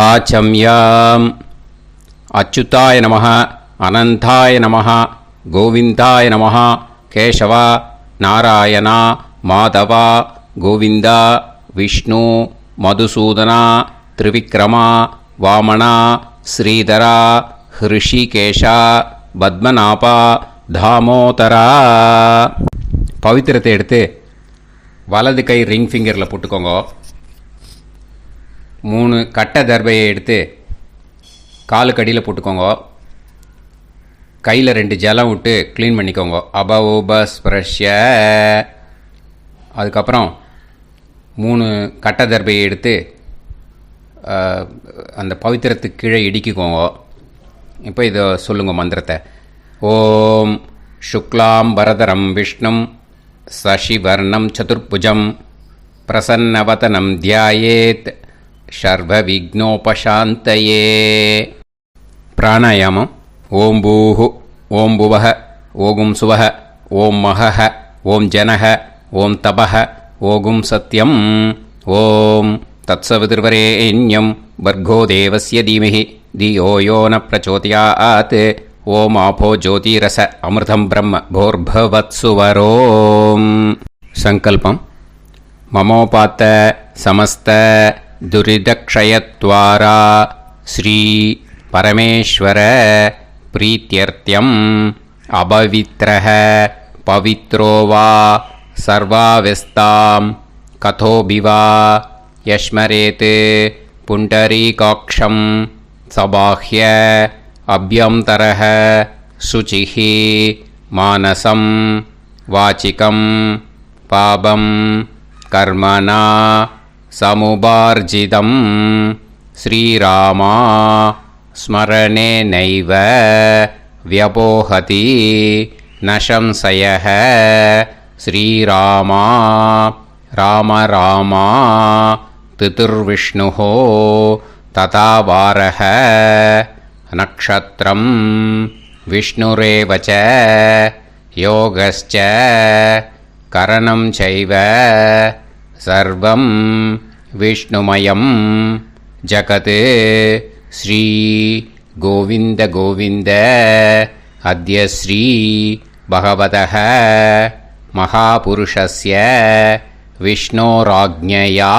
ஆச்சம்யாம். அச்சுதாய நமः, அனந்தாய நமः, கோவிந்தாய நமः, கேசவா, நாராயணா, மாதவா, கோவிந்தா, விஷ்ணு, மதுசூதனா, திரிவிக்ரமா, வாமனா, ஸ்ரீதரா, ஹிருஷிகேஷா, பத்மநாபா, தாமோதரா. பவித்திரத்தை எடுத்து வலது கை ரிங் ஃபிங்கரில் போட்டுக்கோங்க. 3 கட்டை தர்பையை எடுத்து காலுக்கடியில் போட்டுக்கோங்க. கையில் 2 ஜலம் விட்டு க்ளீன் பண்ணிக்கோங்க. அபவோபஸ்பிரஷ்ய. அதுக்கப்புறம் 3 கட்டை தர்பையை எடுத்து அந்த பவித்திரத்துக்கு கீழே இடிக்கிக்கோங்க. இப்போ இதை சொல்லுங்க மந்திரத்தை. ஓம் சுக்லாம் வரதரம் விஷ்ணும் சசிவர்ணம் சதுர்புஜம் பிரசன்னவதனம் தியாயேத் சர்வ விக்னோபசாந்தயே. பிராணாயாமம். ஓம் பூஹு, ஓம் புவஹ, ஓகும் சுவஹ, ஓம் மஹஹ, ஓம் ஜனஹ, ஓம் தபஹ, ஓகும் சத்யம். ஓம் தத்சவிதுர்வரேண்யம் வர்கோ தேவஸ்ய தீமஹி தியோ யோ ந பிரச்சோதயாத். ஓம் ஆபோ ஜோதிரச அமிர்தம் பிரம்ம போர்பவத்சுவரோம். சங்கல்பம். மமோபாத்த சமஸ்த துரிதக்ஷயத்வாரா ஸ்ரீ பரமேஸ்வர பிரீத்யர்த்தியம் அபவித்ரஹ பவித்ரோ வா சர்வாவஸ்தாம் கதோபிவா யஸ்மரேத் புண்டரீகாக்ஷம் சபாஹ்ய அப்யந்தரஹ சுசிஹ மானசம் வாசிகம் பாபம் கர்மணா சமுபார்ஜிதம் ஸ்ரீராமா ஸ்மரணேனைவ வ்யபோஹதி நசம்சயஹ. ஸ்ரீராமா ராம ராமா திதிர்விஷ்ணுः ததா வாரஹ. நக்ஷத்ரம் விஷ்ணுரேவ ச யோகஸ்ச கரணம் சைவ சர்வம் விஷ்ணுமயம் ஜகத். ஸ்ரீ கோவிந்த கோவிந்த அத்ய ஸ்ரீ பகவதः மகாபுருஷஸ்ய விஷ்ணோராஜ்ஞயா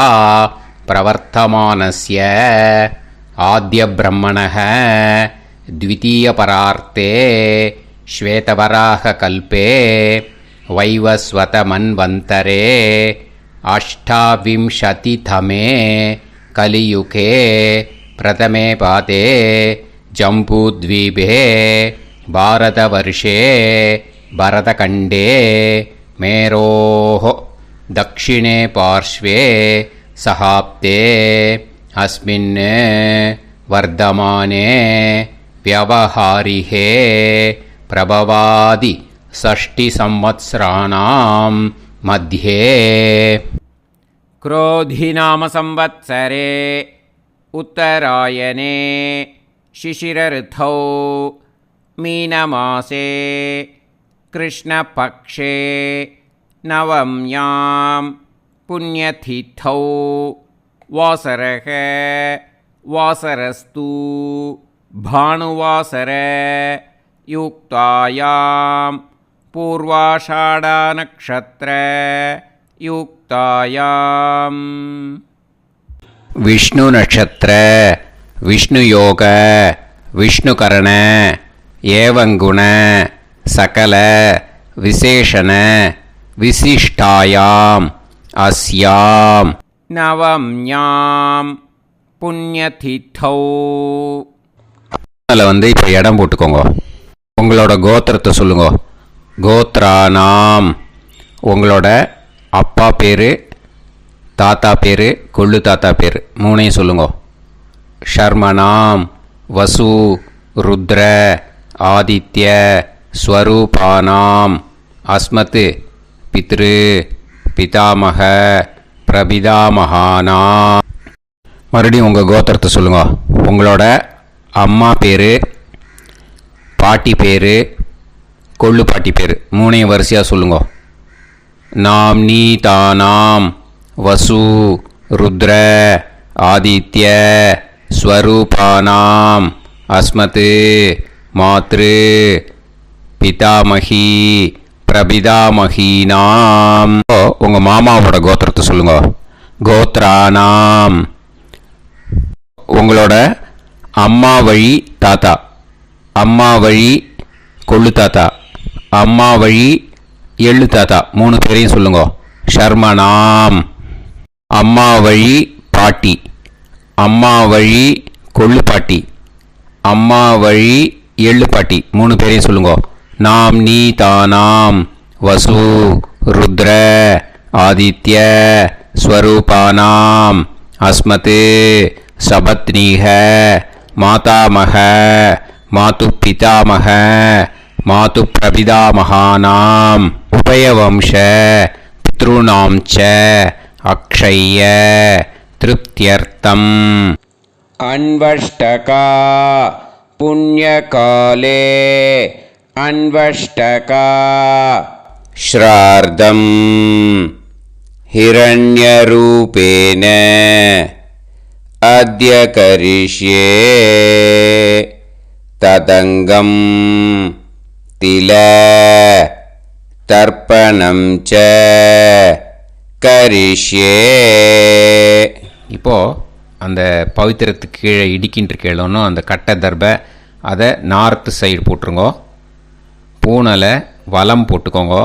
பிரவர்த்தமானஸ்ய ஆத்ய பிரம்மணः த்விதீயபரார்த்தே ஸ்வேதவராக கல்பே வைவஸ்வத மன்வந்தரே அஷ்டாவிம்சதிதமே கலியுகே பிரதமே பாதே ஜம்பூத்வீபே பாரதவர்ஷே பரதகண்டே மேரோः தக்ஷிணே பார்ஷ்வே சஹாப்தே அஸ்மின் வர்தமானே व्यवहारिहे प्रभवादि षष्टिसंवत्सराणां मध्ये. क्रोधिनाम संवत्सरे उत्तरायणे शिशिरऋतौ मीनमासे कृष्णपक्षे नवम्यां पुण्यतिथौ वासरः वासरस्तु भानुवासर युक्तायां पूर्वाषाढनक्षत्र युक्तायां विष्णु नक्षत्र विष्णु योग विष्णुकरण एवं गुण सकल विशेषण विशिष्टायां अस्यां नवम्यां पुण्यतिथौ. அதில் இப்போ இடம் போட்டுக்கோங்க. உங்களோட கோத்திரத்தை சொல்லுங்க. கோத்ரானாம். உங்களோட அப்பா பேர், தாத்தா பேர், கொள்ளு தாத்தா பேர் 3ஐயும் சொல்லுங்க. ஷர்மனாம் வசு ருத்ர ஆதித்ய ஸ்வரூபானாம் அஸ்மத் பித்ரு பிதாமக பிரபிதாமகானாம். மறுபடியும் உங்கள் கோத்திரத்தை சொல்லுங்க. உங்களோட அம்மா பேர், பாட்டி பேர், கொள்ளு பாட்டி பேர் 3ஐயும் வரிசையாக சொல்லுங்க. நாம் நீ தானாம் வசு ருத்ர ஆதித்ய ஸ்வரூபானாம் அஸ்மத் மாத்ரு பிதாமகி பிரபிதாமகீனாம். உங்கள் மாமாவோட கோத்திரத்தை சொல்லுங்க. கோத்ரானாம் உங்களோட அம்மா வழி தாத்தா, அம்மா வழி கொள்ளு தாத்தா, அம்மா வழி எள்ளு தாத்தா, 3 பேரையும் சொல்லுங்க. ஷர்மனாம் அம்மா வழி பாட்டி, அம்மா வழி கொள்ளு பாட்டி, அம்மா வழி எள்ளு பாட்டி, 3 பேரையும் சொல்லுங்க. நாம் நீ தானாம் வசு ருத்ர ஆதித்ய ஸ்வரூபானாம் அஸ்மத் சபத்னீஹ மாதாமக மாது பிதாமக மாது பிரபிதாமகானாம் உபயவம்ச பித்ருணாம் ச அக்ஷய திருப்தியர்த்தம். அன்வஷ்டகா புண்ணியகாலே அன்வஷ்டகா ஸ்ரார்த்தம் ஹிரண்யரூபேன அத்ய கரிஷ்யே ததங்கம் தில தர்ப்பணம் ச கரிஷ்யே. இப்போது அந்த பவித்திரத்துக்கு கீழே இடிக்கின்ற கேளோன்னு அந்த கட்டை தர்பை அதை நார்த்து சைடு போட்டுருங்கோ. பூனலை வலம் போட்டுக்கோங்க.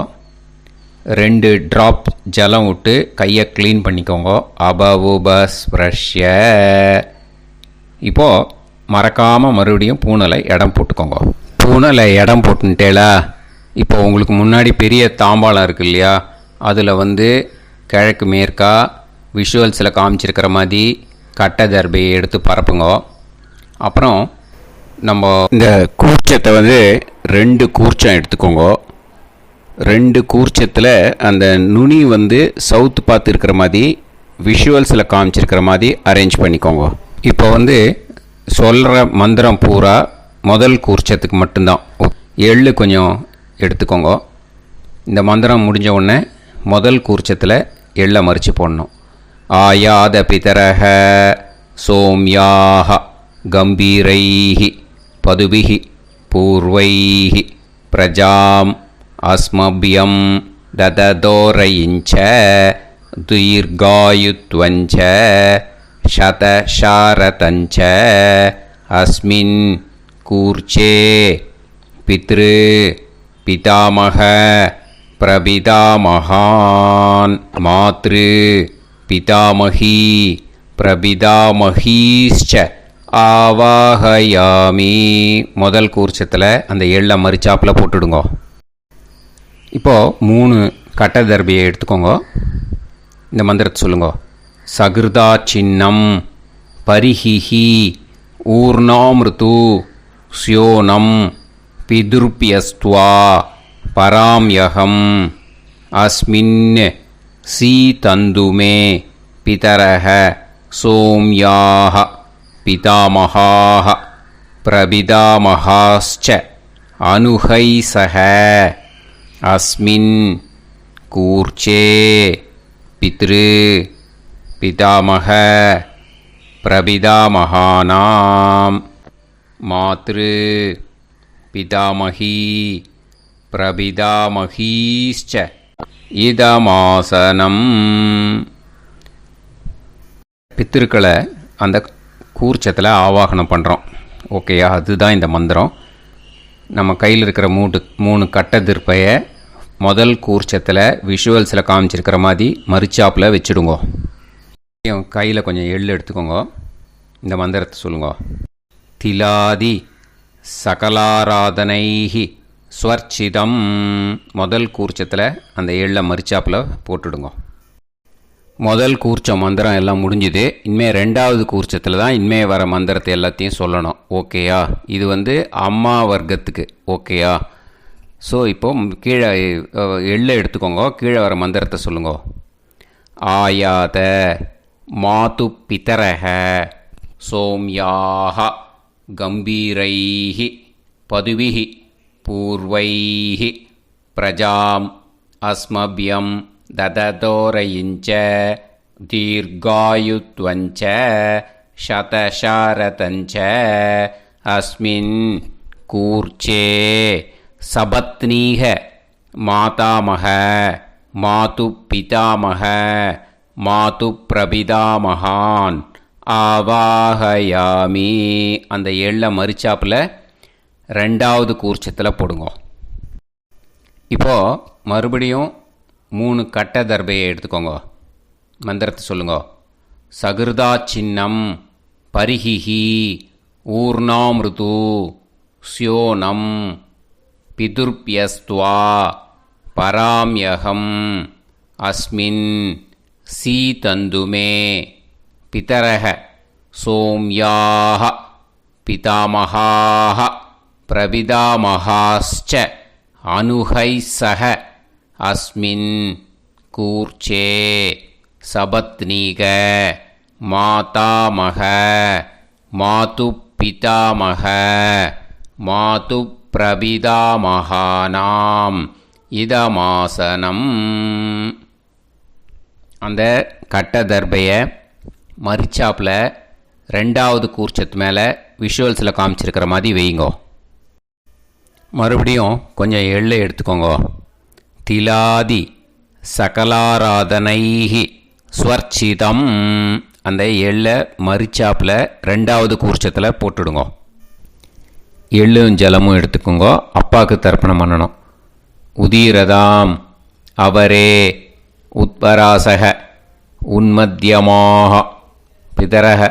2 ட்ராப் ஜலம் விட்டு கையை க்ளீன் பண்ணிக்கோங்க. அபவுபஸ்ப்ரஷ்ய. இப்போது மறக்காமல் மறுபடியும் பூனலை இடம் போட்டுக்கோங்க. பூனலை இடம் போட்டுட்டேலா. இப்போ உங்களுக்கு முன்னாடி பெரிய தாம்பாளம் இருக்குது இல்லையா, அதில் கிழக்கு மேற்கா விஷுவல்ஸில் காமிச்சிருக்கிற மாதிரி கட்டை தர்பையை எடுத்து பரப்புங்க. அப்புறம் நம்ம இந்த கூர்ச்சத்தை 2 கூர்ச்சம் எடுத்துக்கோங்க. 2 கூர்ச்சத்தில் அந்த நுனி சவுத்து பார்த்து இருக்கிற மாதிரி விஷுவல்ஸில் காமிச்சிருக்கிற மாதிரி அரேஞ்ச் பண்ணிக்கோங்க. இப்போ சொல்கிற மந்திரம் பூரா முதல் கூர்ச்சத்துக்கு மட்டும்தான். எள்ளு கொஞ்சம் எடுத்துக்கோங்க. இந்த மந்திரம் முடிஞ்ச உடனே முதல் கூர்ச்சத்தில் எள்ளை மறித்து போடணும். ஆயாத பிதரஹ சோம்யாக கம்பீரைஹி பதுபிஹி பூர்வைஹி பிரஜாம் அஸ்மபியம் தததோரயிஞ்ச தீர்காயுத்வஞ்ச சதசாரதஞ்ச அஸ்மின் கூர்ச்சே பித்ரு பிதாமக பிரபிதாமகான் மாத்ரு பிதாமகி பிரபிதாமகீஷ்ச ஆவாஹயாமி. முதல் கூர்ச்சத்தில் அந்த எள்ளை மறிச்சாப்பில் போட்டுடுங்க. இப்போது 3 கட்டை தர்பியை எடுத்துக்கோங்க. இந்த மந்திரத்தை சொல்லுங்க. சகிருதா சின்னம் பரிஹிஹி ஊர்ணாமிருது ஸ்யோனம் பிதுர்பியஸ்துவா பராம்யகம் அஸ்மின் சீதந்துமே பிதரஹ சோம்யாக பிதாமகாः பிரபிதாமகாஸ்ச அனுஹைசஹ அஸ்மின் கூர்ச்சே பித்ரு பிதாமக பிரபிதாமகானாம் மாத்ரு பிதாமகி பிரபிதாமகீஷ்ச இதமாசனம். பித்திருக்களை அந்த கூர்ச்சத்தில் ஆவாகனம் பண்ணுறோம். ஓகேயா? அதுதான் இந்த மந்திரம். நம்ம கையில் இருக்கிற 3 கட்டை திருப்பையை முதல் கூர்ச்சத்தில் விஷுவல்ஸில் காமிச்சிருக்கிற மாதிரி மறிச்சாப்பில் வச்சுடுங்க. கையில் கொஞ்சம் எள்ளு எடுத்துக்கோங்க. இந்த மந்திரத்தை சொல்லுங்க. திலாதி சகலாராதனைஹி ஸ்வர்ச்சிதம். முதல் கூர்ச்சத்தில் அந்த எள்ளை மறிச்சாப்பில் போட்டுடுங்க. முதல் கூர்ச்சம் மந்திரம் எல்லாம் முடிஞ்சுது. இனிமேல் 2வது கூர்ச்சத்தில் தான் இனிமேல் வர மந்திரத்தை எல்லாத்தையும் சொல்லணும். ஓகேயா? இது அம்மா வர்க்கத்துக்கு. ஓகேயா? ஸோ இப்போது கீழே எள்ளை எடுத்துக்கோங்க. கீழே வர மந்திரத்தை சொல்லுங்க. ஆயாத மாது பிதரஹ சோம்யாக கம்பீரைஹி பதுவிஹி பூர்வைஹி பிரஜாம் அஸ்மபியம் தததோரயிஞ்ச தீர்காயுத்வஞ்ச शतशारतञ्च अस्मिन् कूर्चे सपत्नीः मातामह मातुपितामह मातुप्रपितामहान् ஆவாஹயாமி. அந்த எள்ள மரிச்சாப்பில் ரெண்டாவது கூர்ச்சத்தில் போடுங்க. இப்போது மறுபடியும் 3 கட்ட தர்பையை எடுத்துக்கோங்க. மந்திரத்தை சொல்லுங்க. சகிருதா சின்னம் பரிஹிஹி ஊர்ணாமிருது ஸ்யோனம் பிதுர்பியஸ்துவா பராம்யகம் அஸ்மின் சீதந்துமே பிதரஹ சோம்யாஹ பிதாமஹாஹ பிரபிதாமஹாஸ்ச அனுஹைசஹ அஸ்மின் கூர்ச்சே சபத்னீக மாதாமக மாதுப்பிதாமக மாதுப்பிரபிதாமகானாம் இதமாசனம். அந்த கட்ட தர்பையை மரிச்சாப்பில் ரெண்டாவது கூர்ச்சத்து மேலே விஷுவல்ஸில் காமிச்சிருக்கிற மாதிரி வைங்கோ. மறுபடியும் கொஞ்சம் எள்ளை எடுத்துக்கோங்க. திலாதி சகலாராதனைஹி ஸ்வர்ச்சிதம். அந்த எள்ளை மரிச்சாப்பில் ரெண்டாவது கூர்ச்சத்தில் போட்டுடுங்க. எள்ளும் ஜலமும் எடுத்துக்கோங்க. அப்பாவுக்கு தர்ப்பணம் பண்ணணும். உதீரதாம் அவரே உத்பராசக உன்மத்யமாக பிதரஹ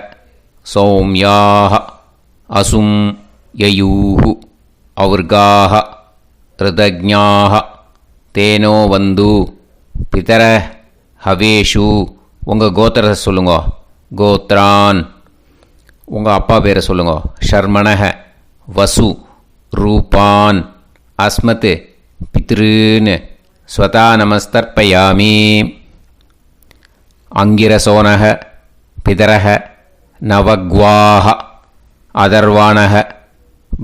சௌம்யாக அசும் யயூஹு ஔர்காஹ ரிதஜ்ஞாஹ தேனோ வந்து பிதர ஹவேஷு. உங்கள் கோத்திரத்தை சொல்லுங்க. கோத்ரான். உங்கள் அப்பா பேரை சொல்லுங்க. ஷர்மணஹ வசு ரூபான் அஸ்மத் பித்ருன்னு ஸ்வதா நமஸ்தர்ப்பயாமி. அங்கிரசோனஹ பிதரஹ நவக்வாஹ அதர்வாணஹ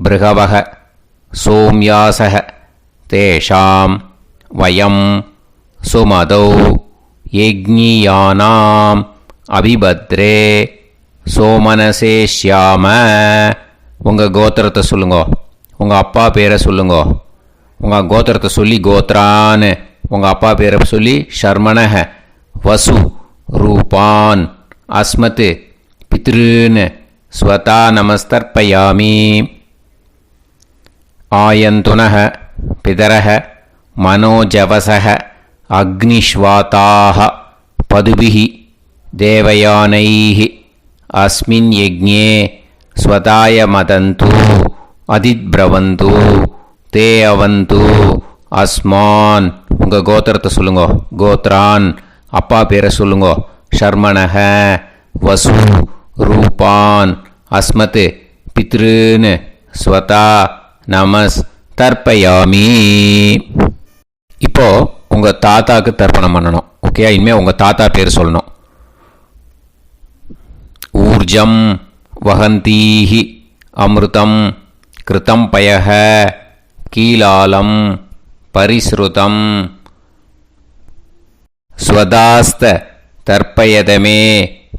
பிருகவஹ சோம்யாசஹ தேஷாம் வயம் சுமதௌ யஜ்ஞியானாம் அபிபத்ரே சோமனசே ஷ்யாம. உங்கள் கோத்திரத்தை சொல்லுங்க. உங்கள் அப்பா பேரை சொல்லுங்க. உங்கள் கோத்திரத்தை சொல்லி கோத்ரான்னு, உங்கள் அப்பா பேரை சொல்லி ஷர்மணஹ வசு ரூபான் அஸ்மத் பித்ருன்னு ஸ்வதா நமஸ்தர்ப்பயாமி. ஆயந்துனஹ பிதரஹ மனோஜவசஹ அக்னிஷ்வாதாஹ பதுபிஹி தேவயானைஹி அஸ்மின் யஜ்ஞே ஸ்வதாய மதந்து அதித்ப்ரவந்து தே அவந்து அஸ்மான். உங்கள் கோத்திரத்தை சொல்லுங்க. கோத்ரான். அப்பா பேரை சொல்லுங்க. ஷர்மணஹ வசு ரூபான் அஸ்மத் பித்ருன்னு ஸ்வதா நமஸ் தர்ப்பயாமி. இப்போது உங்கள் தாத்தாவுக்கு தர்ப்பணம் பண்ணணும். ஓகே, இனிமேல் உங்கள் தாத்தா பேர் சொல்லணும். ஊர்ஜம் வஹந்தீஹி அமிர்தம் கிருதம் பயஹ கீலாலம் பரிஸ்ருதம் ஸ்வதாஸ்த தர்ப்பயதமே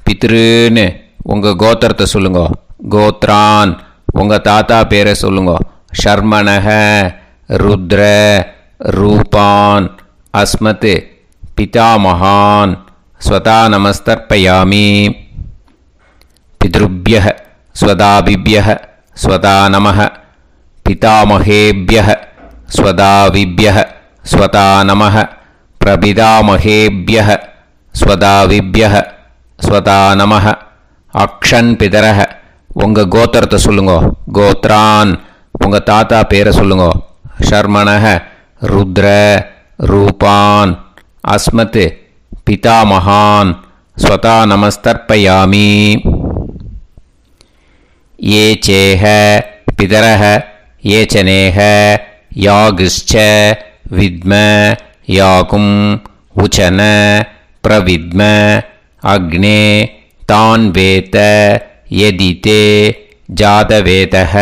பித்ருன்னு உங்கள் கோத்திரத்தை சொல்லுங்க. கோத்ரான். உங்கள் தாத்தா பேரை சொல்லுங்க. ஷர்மணஹ ருத்ர ரூபான் அஸ்மத் பிதாமகான் ஸ்வதா நமஸ்தர்ப்பயாமி. பித்ருப்யஹ ஸ்வதாபிப்யஹ ஸ்வதா நமஹ பிதாமகேப்யஹ ஸ்வதாவிப்யஹ ஸ்வதா நமஹ பிரபிதாமகேப்யஹ ஸ்வதாவிப்யஹ ஸ்வதா நமஹ. அக்ஷன் பிதரஹ. உங்கள் கோத்திரத்தை சொல்லுங்க. கோத்ரான். உங்கள் தாத்தா பேரை சொல்லுங்க. ஷர்மணஹ ருத்ர ரூபான் அஸ்மத் பிதாமகான் ஸ்வதா நமஸ்தர்ப்பயாமி. ये चेह पितरः ये चनेह यागश्च विद्म याकुं उचन प्रविद्म अग्ने तान् वेत यदिते जातवेतः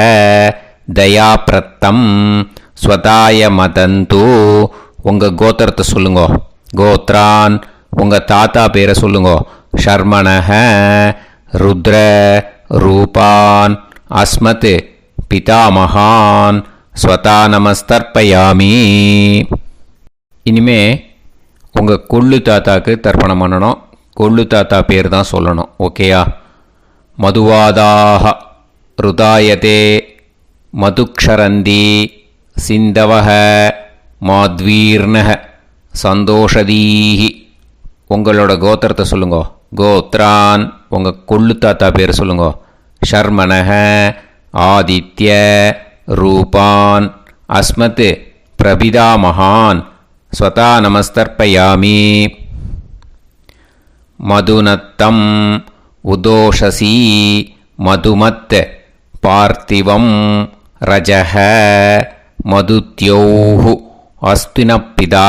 दयाप्रत्तं स्वताय मदन्तु. உங்கள் கோத்திரத்தை சொல்லுங்க. கோத்ரான். உங்கள் தாத்தா பேரை சொல்லுங்க. ஷர்மணஹ ருத்ர ரூபான் அஸ்மத் பிதாமகான் ஸ்வதா நமஸ்தர்ப்பயாமி. இனிமே உங்கள் கொள்ளு தாத்தாக்கு தர்ப்பணம் பண்ணணும். கொள்ளு தாத்தா பேர் தான் சொல்லணும். ஓகேயா? மதுவாதாக ருதாயதே மதுக்ஷரந்தி சிந்தவக மாத்வீர்ணக சந்தோஷதீஹி. உங்களோட கோத்திரத்தை சொல்லுங்க. கோத்ரான் உங்கள் கொள்ளு தாத்தா பேர் சொல்லுங்க. ஷர்மணக ஆதித்ய ரூபான் அஸ்மத் பிரபிதாமகான் ஸ்வதா நமஸ்தர்ப்பயாமி. மதுநத்தம் உதோஷசி மதுமத் பார்த்திவம் ரஜஹ மதுத்யோஹு அஸ்தினப்பிதா.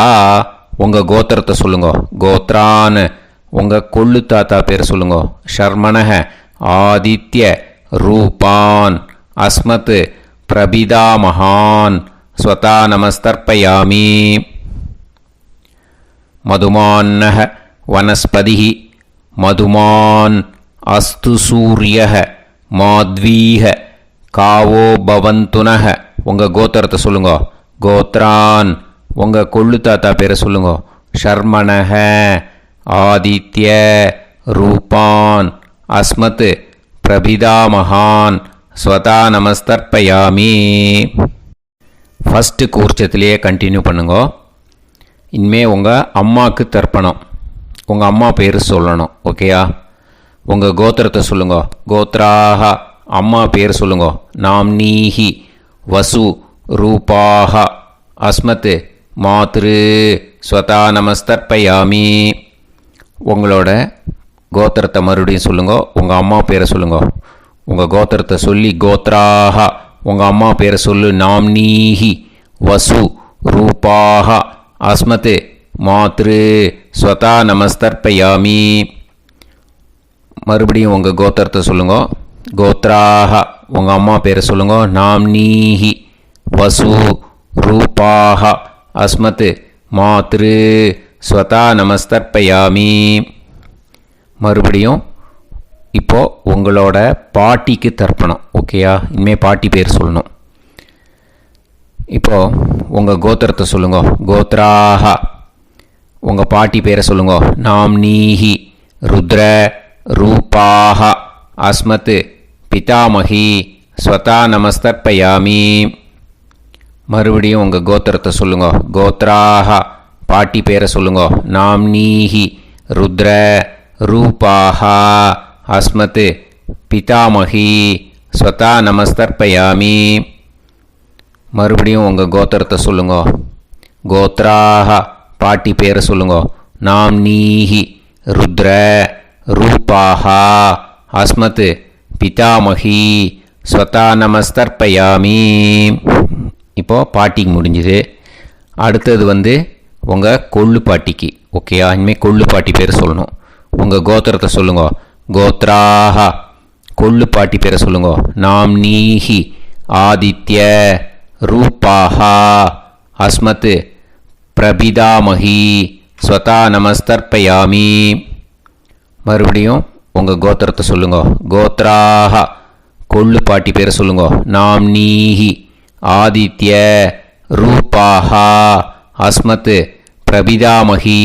உங்கள் கோத்திரத்தை சொல்லுங்க. கோத்ரான் உங்கள் கொள்ளு தாத்தா பேர் சொல்லுங்க. ஷர்மணஹ ஆதித்ய ரூபான் அஸ்மத் பிரபிதாமகான் ஸ்வதா நமஸ்தர்ப்பயாமி. மதுமான்னஹ வனஸ்பதிஹ மதுமான் அஸ்து சூரியஹ மாத்வீஹ காவோ பவந்துனஹ. உங்கள் கோத்திரத்தை சொல்லுங்க. கோத்ரான் உங்கள் கொள்ளு தாத்தா பேரை சொல்லுங்க. ஷர்மணஹ ஆதித்ய ரூபான் அஸ்மத் பிரபிதாமகான் ஸ்வதா நமஸ்தர்ப்பயாமி. ஃபஸ்ட்டு கூர்ச்சத்திலேயே கண்டினியூ பண்ணுங்க. இனிமே உங்கள் அம்மாவுக்கு தர்ப்பணம். உங்கள் அம்மா பேர் சொல்லணும். ஓகேயா? உங்கள் கோத்திரத்தை சொல்லுங்க. கோத்ராக அம்மா பேர் சொல்லுங்க. நாம்னீஹி வசு ரூபாக அஸ்மத் மாத்ரு ஸ்வதா நமஸ்தர்ப்பயாமி. உங்களோட கோத்திரத்தை மறுபடியும் சொல்லுங்க. உங்கள் அம்மா பேரை சொல்லுங்க. உங்கள் கோத்திரத்தை சொல்லி கோத்ராக உங்கள் அம்மா பேரை சொல்லு. நாம்னீஹி வசு ரூபாக அஸ்மத் மாத்ரு ஸ்வதா நமஸ்தர்ப்பயாமி. மறுபடியும் உங்கள் கோத்திரத்தை சொல்லுங்க. கோத்ராக உங்கள் அம்மா பேரை சொல்லுங்க. நாம்னீஹி வசு ரூபாக அஸ்மத் மாத்ரு ஸ்வதா நமஸ்தர்ப்பயாமி. மறுபடியும் இப்போது உங்களோட பாட்டிக்கு தர்ப்பணம். ஓகேயா? இனிமேல் பாட்டி பேர் சொல்லணும். இப்போது உங்கள் கோத்திரத்தை சொல்லுங்க. கோத்ராக உங்கள் பாட்டி பேரை சொல்லுங்க. நாம்னீஹி ருத்ர ரூபாக அஸ்மத் பிதாமகி ஸ்வதா நமஸ்தர்ப்பயாமி. மறுபடியும் உங்கள் கோத்திரத்தை சொல்லுங்க. கோத்ராக பாட்டி பேரை சொல்லுங்க. நாம்னீஹி ருத்ர ரூபாக அஸ்மத் பிதாமகி ஸ்வதா நமஸ்தர்ப்பயாமி. மறுபடியும் உங்கள் கோத்திரத்தை சொல்லுங்க. கோத்ராக பாட்டி பேரை சொல்லுங்க. நாம்னீஹி ருத்ர ரூபாக அஸ்மத் பிதாமகி ஸ்வதா நமஸ்தர்ப்பயாமி. இப்போது பாட்டிக்கு முடிஞ்சுது. அடுத்தது உங்கள் கொள்ளு பாட்டிக்கு. ஓகேயா? இனிமேல் கொள்ளு பாட்டி பேர் சொல்லணும். உங்கள் கோத்திரத்தை சொல்லுங்க. கோத்ராக கொள்ளு பாட்டி பேரை சொல்லுங்க. நாம்னீஹி ஆதித்ய ரூபாக அஸ்மத் பிரபிதாமகி ஸ்வதா நமஸ்தர்ப்பயாமி. மறுபடியும் உங்கள் கோத்திரத்தை சொல்லுங்க. கோத்ராக கொள்ளு பாட்டி பேரை சொல்லுங்க. நாம்னீஹி ஆதித்ய ரூபாக அஸ்மத் பிரபிதாமகி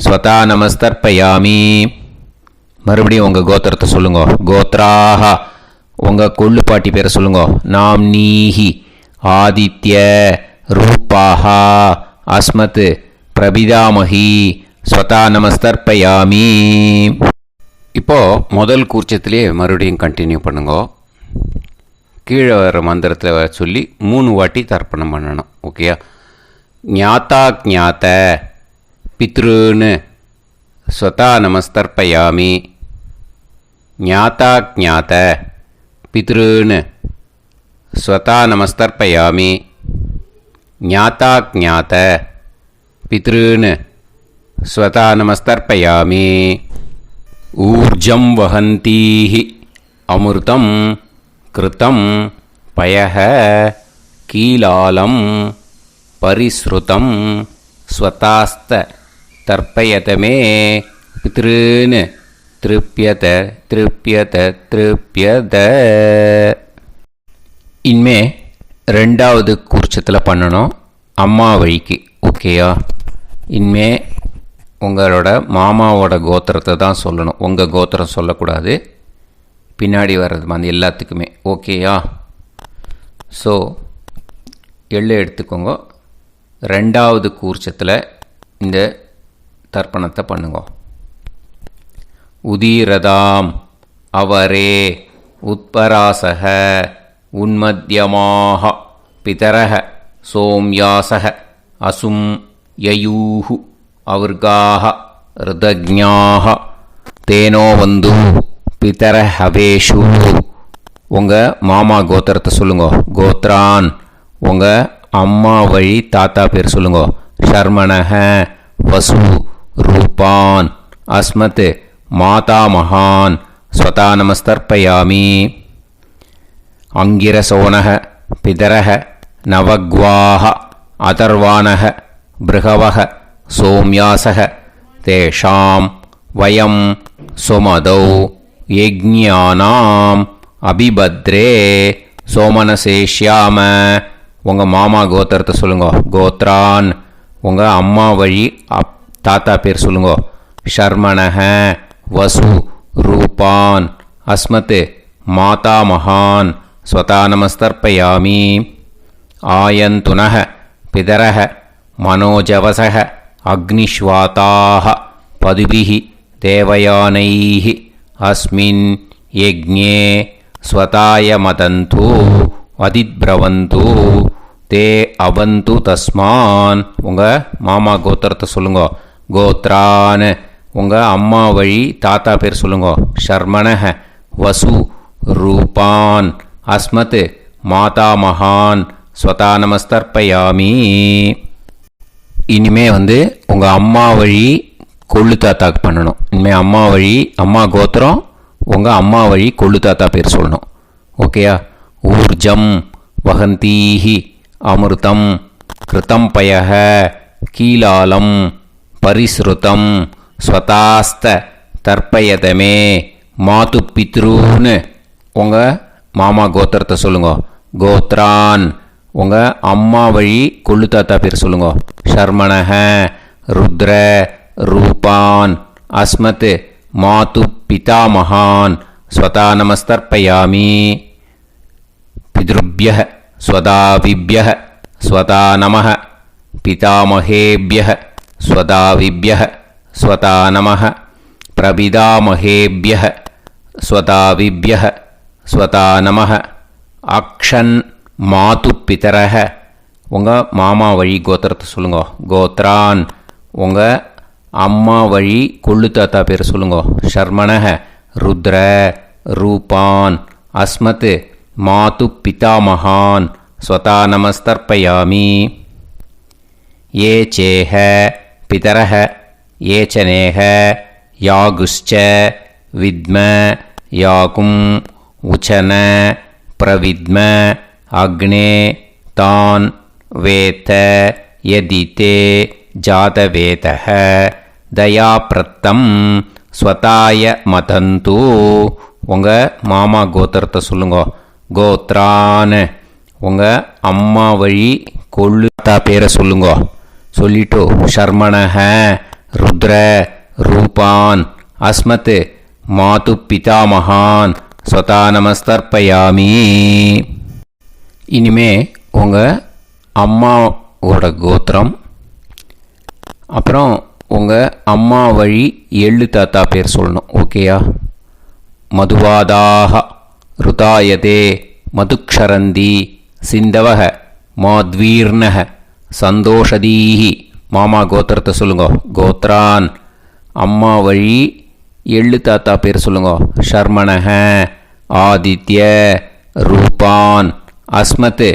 ஸ்வதா நமஸ்தர்ப்பயாமி. மறுபடியும் உங்கள் கோத்திரத்தை சொல்லுங்க. கோத்ராக உங்கள் கொள்ளு பாட்டி பேரை சொல்லுங்க. நாம்னீஹி ஆதித்ய ரூபாக அஸ்மத் பிரபிதாமகி ஸ்வதா நமஸ்தர்ப்பயாமி. இப்போது முதல் கூர்ச்சத்திலே மறுபடியும் கண்டினியூ பண்ணுங்க. கீழே வர மந்திரத்தில் சொல்லி 3 வாட்டி தர்ப்பணம் பண்ணணும். ஓகேயா? ஞாத்தா ஞாத்த பித்ருன்னு ஸ்வதா நமஸ்தர்ப்பயாமி. ஞாத்தா ஞாத்த பித்ருன்னு ஸ்வதா நமஸ்தர்ப்பயாமி. ஞாத்தா ஞாத்த பித்ருன்னு ஸ்வதா நமஸ்தர்ப்பயாமி. ஊர்ஜம் வஹந்தீஹி அமிர்தம் கிருதம் பயஹ கீலாலம் பரிஸ்ருதம் ஸ்வதாஸ்த தர்ப்பயதமே பித்ருன்னு திருப்யத திருப்யத திருப்யத. இனிமே ரெண்டாவது கூர்ச்சத்தில் பண்ணணும், அம்மா வழிக்கு. ஓகேயா? இனிமே உங்களோட மாமாவோட கோத்திரத்தை தான் சொல்லணும், உங்கள் கோத்திரம் சொல்லக்கூடாது. பின்னாடி வர்றது மாதிரி எல்லாத்துக்குமே. ஓகேயா? ஸோ எள்ளு எடுத்துக்கோங்க. ரெண்டாவது கூர்ச்சத்தில் இந்த தர்ப்பணத்தை பண்ணுங்க. உதீரதாம் அவரே உத்பராசக உன்மத்யமாக பிதரக சோம்யாசக அசும் யயூஹு அவர்காக ருதஜ்ஞாக தேனோ வந்து பிதர ஹவேஷு. உங்கள் மாமா கோத்திரத்தை சொல்லுங்க. கோத்ரான் உங்கள் அம்மா வழி தாத்தா பேர் சொல்லுங்க. ஷர்மணஹ வசு ரூபான் அஸ்மத் மாதா மகான் ஸ்வதா நமஸ்தர்ப்பயாமி. அங்கிரசோனக பிதரக நவக்வாஹ அதர்வானக பிருகவக சோம்யாசக தேஷாம் வயம் சுமதௌ யஜ்ஞானாம் அபிபத்ரே சோமனசேஷ்யாம. உங்கள் மாமா கோத்திரத்தை சொல்லுங்க. கோத்ரான் உங்கள் அம்மா வழி தாத்தா பேர் சொல்லுங்க. ஷர்மணஹ வசு ரூபான் அஸ்மத் மாதா மகான் ஸ்வதா நமஸ்தர்ப்பயாமி. ஆயந்துனஹ பிதரஹ மனோஜவசக அக்னிஷ்வாதாக பதுபிஹி தேவயானைஹி அஸ்மின் யஜ்ஞே ஸ்வதாய மதந்து அதிப்ரவந்து தே அவந்து தஸ்மான். உங்கள் மாமா கோத்திரத்தை சொல்லுங்க. கோத்ரான் உங்கள் அம்மா வழி தாத்தா பேர் சொல்லுங்க. ஷர்மணஹ வசு ரூபான் அஸ்மத் மாதா மகான் ஸ்வதா நமஸ்தர்ப்பயாமி. இனிமே உங்கள் அம்மா வழி கொள்ளு தாத்தாக்கு பண்ணணும். இனிமேல் அம்மா வழி அம்மா கோத்திரம் உங்கள் அம்மா வழி கொள்ளு தாத்தா பேர் சொல்லணும். ஓகேயா? ஊர்ஜம் வகந்தீஹி அமிர்தம் கிருதம் பயஹ கீலாலம் பரிஸ்ருதம் ஸ்வதாஸ்த தர்ப்பயதமே மாது பித்ரூன்னு. உங்கள் மாமா கோத்திரத்தை சொல்லுங்க. கோத்ரான் உங்கள் அம்மா வழி கொள்ளு தாத்தா பேர் சொல்லுங்க. ஷர்மணஹ ருத்ர ரூபான் அஸ்மத் மாது பிதாமகான் ஸ்வதா நமஸ்தர்ப்பயாமி. பித்ருப்யஹ ஸ்வதாவிப்யஹ ஸ்வதா நமஹ பிதாமகேப்யஹ ஸ்வதாவிப்யஹ ஸ்வதா நமஹ பிரபிதாமகேப்யஹ ஸ்வதாவிப்யஹ ஸ்வதா நமஹ. அக்ஷன் மாது பிதரஹ உங்கள் மாமா வழி கோத்திரத்தை சொல்லுங்க. கோத்ரான் உங்கள் அம்மா வழி கொள்ளு தாத்தா பேர் சொல்லுங்க. ஷர்மணஹ ருத்ர ரூபான் அஸ்மத் மாது பிதாமகான் ஸ்வதா நமஸ்தர்ப்பயாமி. ஏ சேஹ பிதரஹ ஏ சனேஹ யாகுஷ்ச வித்ம யாகும் உச்சன பிரவித்ம அக்னே தான் வேத யதிதே ஜாதவேதஹ தயாப்ரத்தம் ஸ்வதாய மதந்து. உங்கள் மாமா கோத்திரத்தை சொல்லுங்க. கோத்ரான் உங்கள் அம்மா வழி கொள்ளு தாத்தா பேரை சொல்லுங்க. சொல்லிட்டு ஷர்மணஹ ருத்ர ரூபான் அஸ்மத் மாது பிதாமகான் ஸ்வதா நமஸ்தர்ப்பயாமி. இனிமே உங்கள் அம்மாவோட கோத்திரம், அப்புறம் உங்கள் அம்மா வழி எள்ளு தாத்தா பேர் சொல்லணும். ஓகேயா? மதுவாதாக ருதாயதே மதுக்ஷரந்தி சிந்தவக மாத்வீர்ணக சந்தோஷதீஹி. மாமா கோத்திரத்தை சொல்லுங்க. கோத்ரான் அம்மா வழி எள்ளு தாத்தா பேர் சொல்லுங்க. ஷர்மணஹ ஆதித்ய ரூபான் அஸ்மத்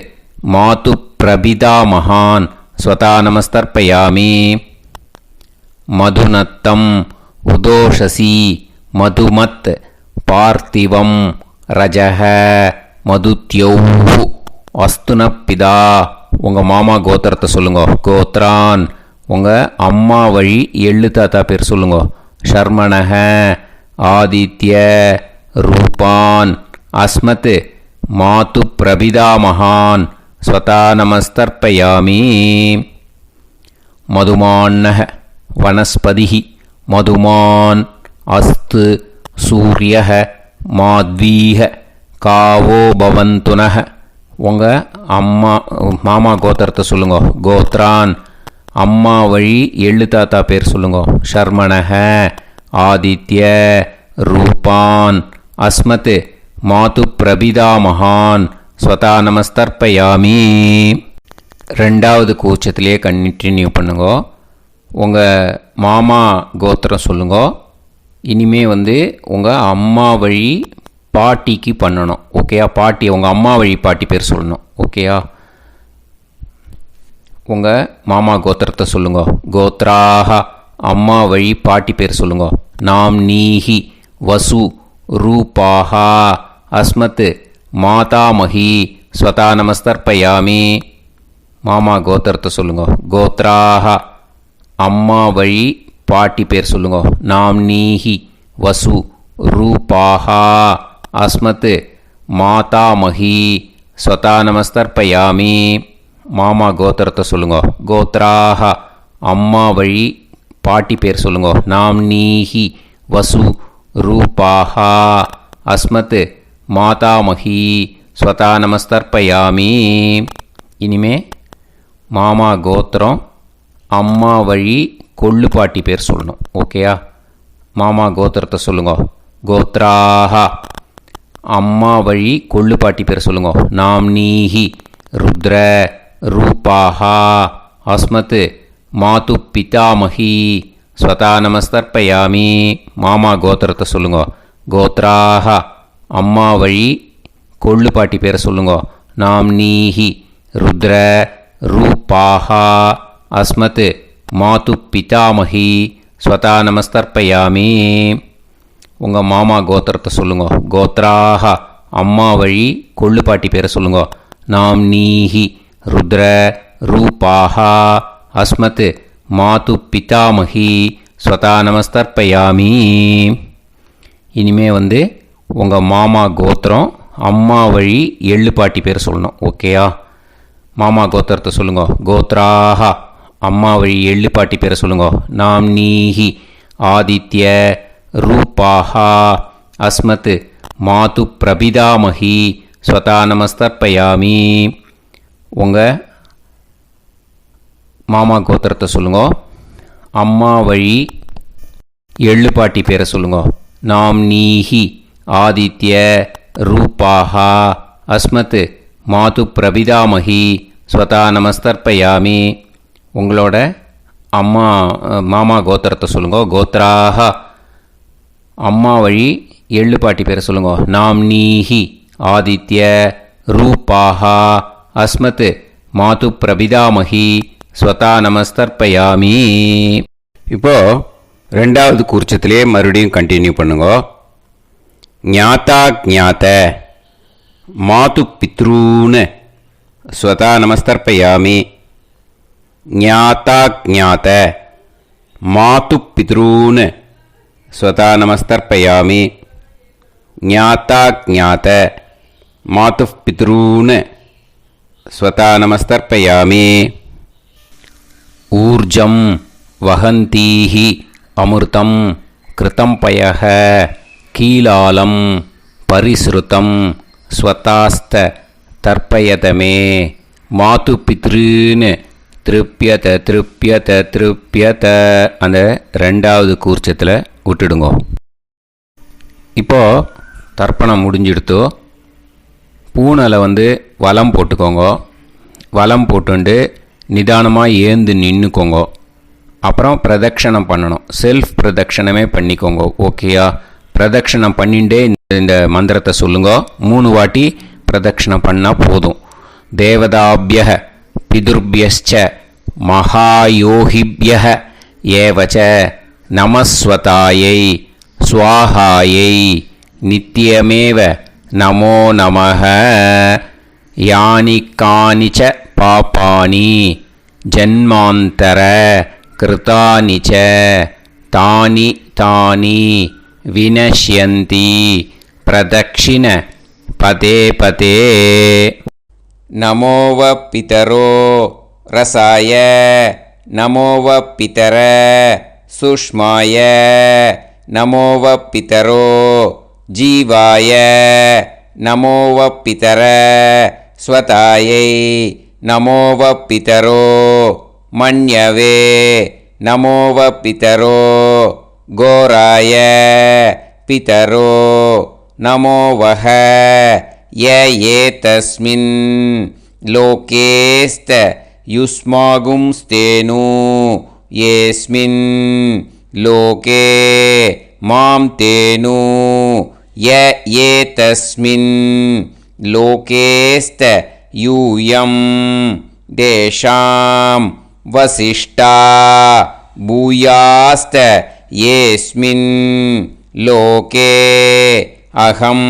மாது பிரபிதாமகான் ஸ்வதா நமஸ்தர்ப்பயாமி. மதுநத்தம் உதோஷசி மதுமத் பார்த்திவம் ரஜஹ மதுத்யௌஹு அஸ்துனப்பிதா. உங்கள் மாமா கோத்திரத்தை சொல்லுங்க. கோத்ரான் உங்கள் அம்மா வழி எள்ளு தாத்தா பேர் சொல்லுங்க. ஷர்மணஹ ஆதித்ய ரூபான் அஸ்மத் மாது பிரபிதாமகான் ஸ்வதா நமஸ்தர்ப்பயாமி. மதுமான்னஹ வனஸ்பதிः மதுமான் அஸ்து சூரியஹ மாத்வீஹ காவோ பவந்துனஹ. உங்கள் மாமா கோத்திரத்தை சொல்லுங்க. கோத்ரான் அம்மா வழி எள்ளு தாத்தா பேர் சொல்லுங்க. ஷர்மணஹ ஆதித்ய ரூபான் அஸ்மத் மாது பிரபிதாமகான் ஸ்வதா நமஸ்தர்ப்பயாமி. ரெண்டாவது கூச்சத்திலே கண்டினியூ பண்ணுங்க. உங்கள் மாமா கோத்திரம் சொல்லுங்க. இனிமே உங்கள் அம்மா வழி பாட்டிக்கு பண்ணணும். ஓகேயா? பாட்டி உங்கள் அம்மா வழி பாட்டி பேர் சொல்லணும். ஓகேயா? உங்கள் மாமா கோத்திரத்தை சொல்லுங்க. கோத்ராக அம்மா வழி பாட்டி பேர் சொல்லுங்க. நாம் நீஹி வசு ரூபாஹா அஸ்மத் மாதாமஹி ஸ்வதா நமஸ்தர்ப்பயாமி. மாமா கோத்திரத்தை சொல்லுங்க. கோத்ராக அம்மா வழி பாட்டி பேர் சொல்லுங்க. நாம் நீஹி வசு ரூபாஹா அஸ்மத் மாதாமஹி ஸ்வதா நமஸ்தர்ப்பயாமி. மாமா கோத்திரத்தை சொல்லுங்க. கோத்ராக அம்மா வழி பாட்டி பேர் சொல்லுங்க. நாம் நீஹி வசு ரூபாஹா அஸ்மத் மாதாமஹி ஸ்வதா நமஸ்தர்ப்பயாமி. இனிமே மாமா கோத்திரம் அம்மா வழி கொள்ளு பாட்டி பேர் சொல்லணும். ஓகேயா? மாமா கோத்திரத்தை சொல்லுங்க. கோத்ராக அம்மா வழி கொள்ளு பாட்டி பேர் சொல்லுங்க. நாம் நீஹி ருத்ர ரூபாஹா அஸ்மத் மாது பிதாமஹி ஸ்வதா நமஸ்தர்ப்பயாமி. மாமா கோத்திரத்தை சொல்லுங்க. கோத்ராக அம்மா வழி கொள்ளு பாட்டி பேரை சொல்லுங்க. நாம் நீஹி ருத்ர ரூபாஹா அஸ்மத் மாது பிதாமஹி ஸ்வதா நமஸ்தர்ப்பயாமி. உங்கள் மாமா கோத்திரத்தை சொல்லுங்க. கோத்ராக அம்மா வழி கொள்ளு பாட்டி பேரை சொல்லுங்க. நாம் நீஹி ருத்ர ரூபாஹா அஸ்மத் மாது பிதாமஹி ஸ்வதா நமஸ்தர்ப்பயாமி. இனிமே உங்கள் மாமா கோத்திரம் அம்மா வழி எள்ளு பாட்டி பேர் சொல்லணும். ஓகேயா? மாமா கோத்திரத்தை சொல்லுங்க. கோத்ராக அம்மா வழி எள்ளு பாட்டி பேரை சொல்லுங்க. நாம் நீஹி ஆதித்ய ரூபாஹா அஸ்மத் மாது பிரபிதாமஹி ஸ்வதா நமஸ்தர்ப்பயாமி. உங்கள் மாமா கோத்திரத்தை சொல்லுங்க. அம்மா வழி எள்ளு பாட்டி பேரை சொல்லுங்க. நாம் நீஹி ஆதித்ய ரூபாஹா அஸ்மத் மாது பிரபிதாமஹி ஸ்வதா நமஸ்தர்ப்பயாமி. உங்களோட மாமா கோத்திரத்தை சொல்லுங்க. கோத்ராக அம்மா வழி எள்ளு பாட்டி பேரை சொல்லுங்க. நாம் நீஹி ஆதித்ய ரூபாஹா அஸ்மத் மாது பிரபிதாமஹி ஸ்வதா நமஸ்தர்ப்பயாமி. இப்போது ரெண்டாவது கூர்ச்சத்திலே மறுபடியும் கண்டினியூ பண்ணுங்க. ஞாதா ஞாத மாது பித்ரூன் ஸ்வதா நமஸ்தர்ப்பயாமி. ஞாதா ஞாத மாது பித்ரூன் ஸ்வதா நமஸ்தர்ப்பயாமி. ஞாதா ஞாத மாது பித்ரூன் ஸ்வதா நமஸ்தர்ப்பயாமி. ஊர்ஜம் வஹந்தீஹி அமிர்தம் கிருதம் பயஹ கீலாலம் பரிஸ்ருதம் ஸ்வதாஸ்த தர்ப்பயதமே மாது பித்ருன்னு திருப்பியத திருப்பியத திருப்பியத. அந்த ரெண்டாவது கூர்ச்சத்தில் விட்டுடுங்க. இப்போது தர்ப்பணம் முடிஞ்சிடுத்தோ பூனலை வலம் போட்டுக்கோங்க. வலம் போட்டுண்டு நிதானமாக ஏந்து நின்றுக்கோங்க. அப்புறம் பிரதட்சணம் பண்ணணும். செல்ஃப் பிரதட்சணமே பண்ணிக்கோங்க. ஓகேயா? பிரதட்சணம் பண்ணிண்டே இந்த மந்திரத்தை சொல்லுங்க. 3 வாட்டி பிரதட்சணம் பண்ணால் போதும். தேவதாபிய பிதுர்பியச்ச மகாயோகிபிய ஏவச்ச நமஸ்வதாயை ஸ்வாஹாயை நித்யமேவ நமோ நமஹ. யானி கானிச்ச பாபானி ஜன்மாந்தர கிருதானி ச தானி தானி विनश्यन्ति प्रदक्षिण पदे पदे नमो वः पितरो रसाय नमो वः पितर सुष्माय नमो वः पितरो जीवाय नमो वः पितर स्वतायै नमो वः पितरो मन्यवे नमो वः पितरो घोराय पितरो नमो वः य एतस्मिन् लोकेस्त युष्मागुंस्तेनु येस्मिन् लोके मां तेनु य एतस्मिन् लोकेस्त यूयं देशां वसिष्ठा भूयास्त येस्मिन् लोके अहं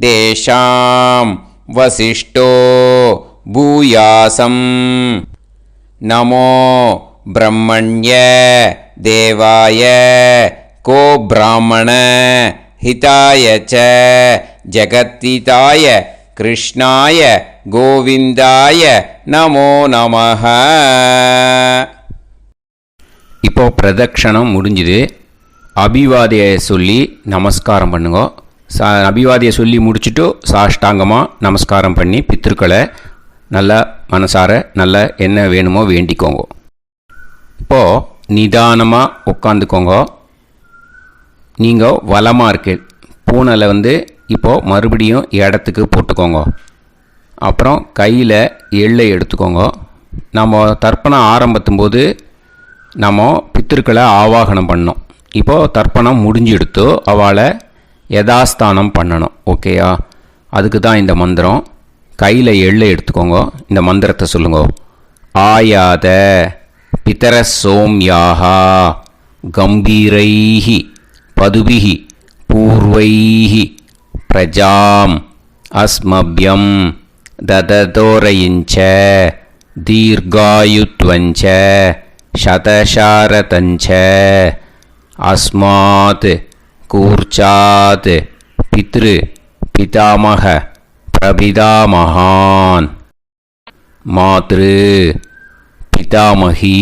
देशां वसिष्ठो भूयासं नमो ब्रह्मण्य देवाय को ब्राह्मण हिताय च जगत्हिताय कृष्णाय गोविंदाय नमो நமஹ. இப்போ பிரதட்சணம் முடிஞ்சுது. அபிவாதியை சொல்லி நமஸ்காரம் பண்ணுங்க. அபிவாதியை சொல்லி முடிச்சுட்டு சாஷ்டாங்கமாக நமஸ்காரம் பண்ணி பித்திருக்களை நல்லா மனசார நல்லா என்ன வேணுமோ வேண்டிக்கோங்க. இப்போது நிதானமாக உட்காந்துக்கோங்க. நீங்கள் வலமாக இருக்கு பூனலை இப்போது மறுபடியும் இடத்துக்கு போட்டுக்கோங்க. அப்புறம் கையில் எள்ளை எடுத்துக்கோங்க. நம்ம தர்ப்பணம் ஆரம்பத்தும் போது நம்ம பித்திருக்களை ஆவாகனம் பண்ணோம். இப்போது தர்ப்பணம் முடிஞ்செடுத்து அவளை யதாஸ்தானம் பண்ணணும். ஓகேயா? அதுக்கு தான் இந்த மந்திரம். கையில் எள்ளை எடுத்துக்கோங்க. இந்த மந்திரத்தை சொல்லுங்க. ஆயாத பிதர சோம்யாஹா கம்பீரைஹி பதுபிஹி பூர்வைஹி பிரஜாம் அஸ்மப்யம் தததோரயிஞ்ச தீர்காயுத்வஞ்ச சதசாரதஞ்ச அஸ்மாத் கூர்ச்சாத் பித்ரு பிதாமக பிரபிதாமகான் மாத்ரு பிதாமகி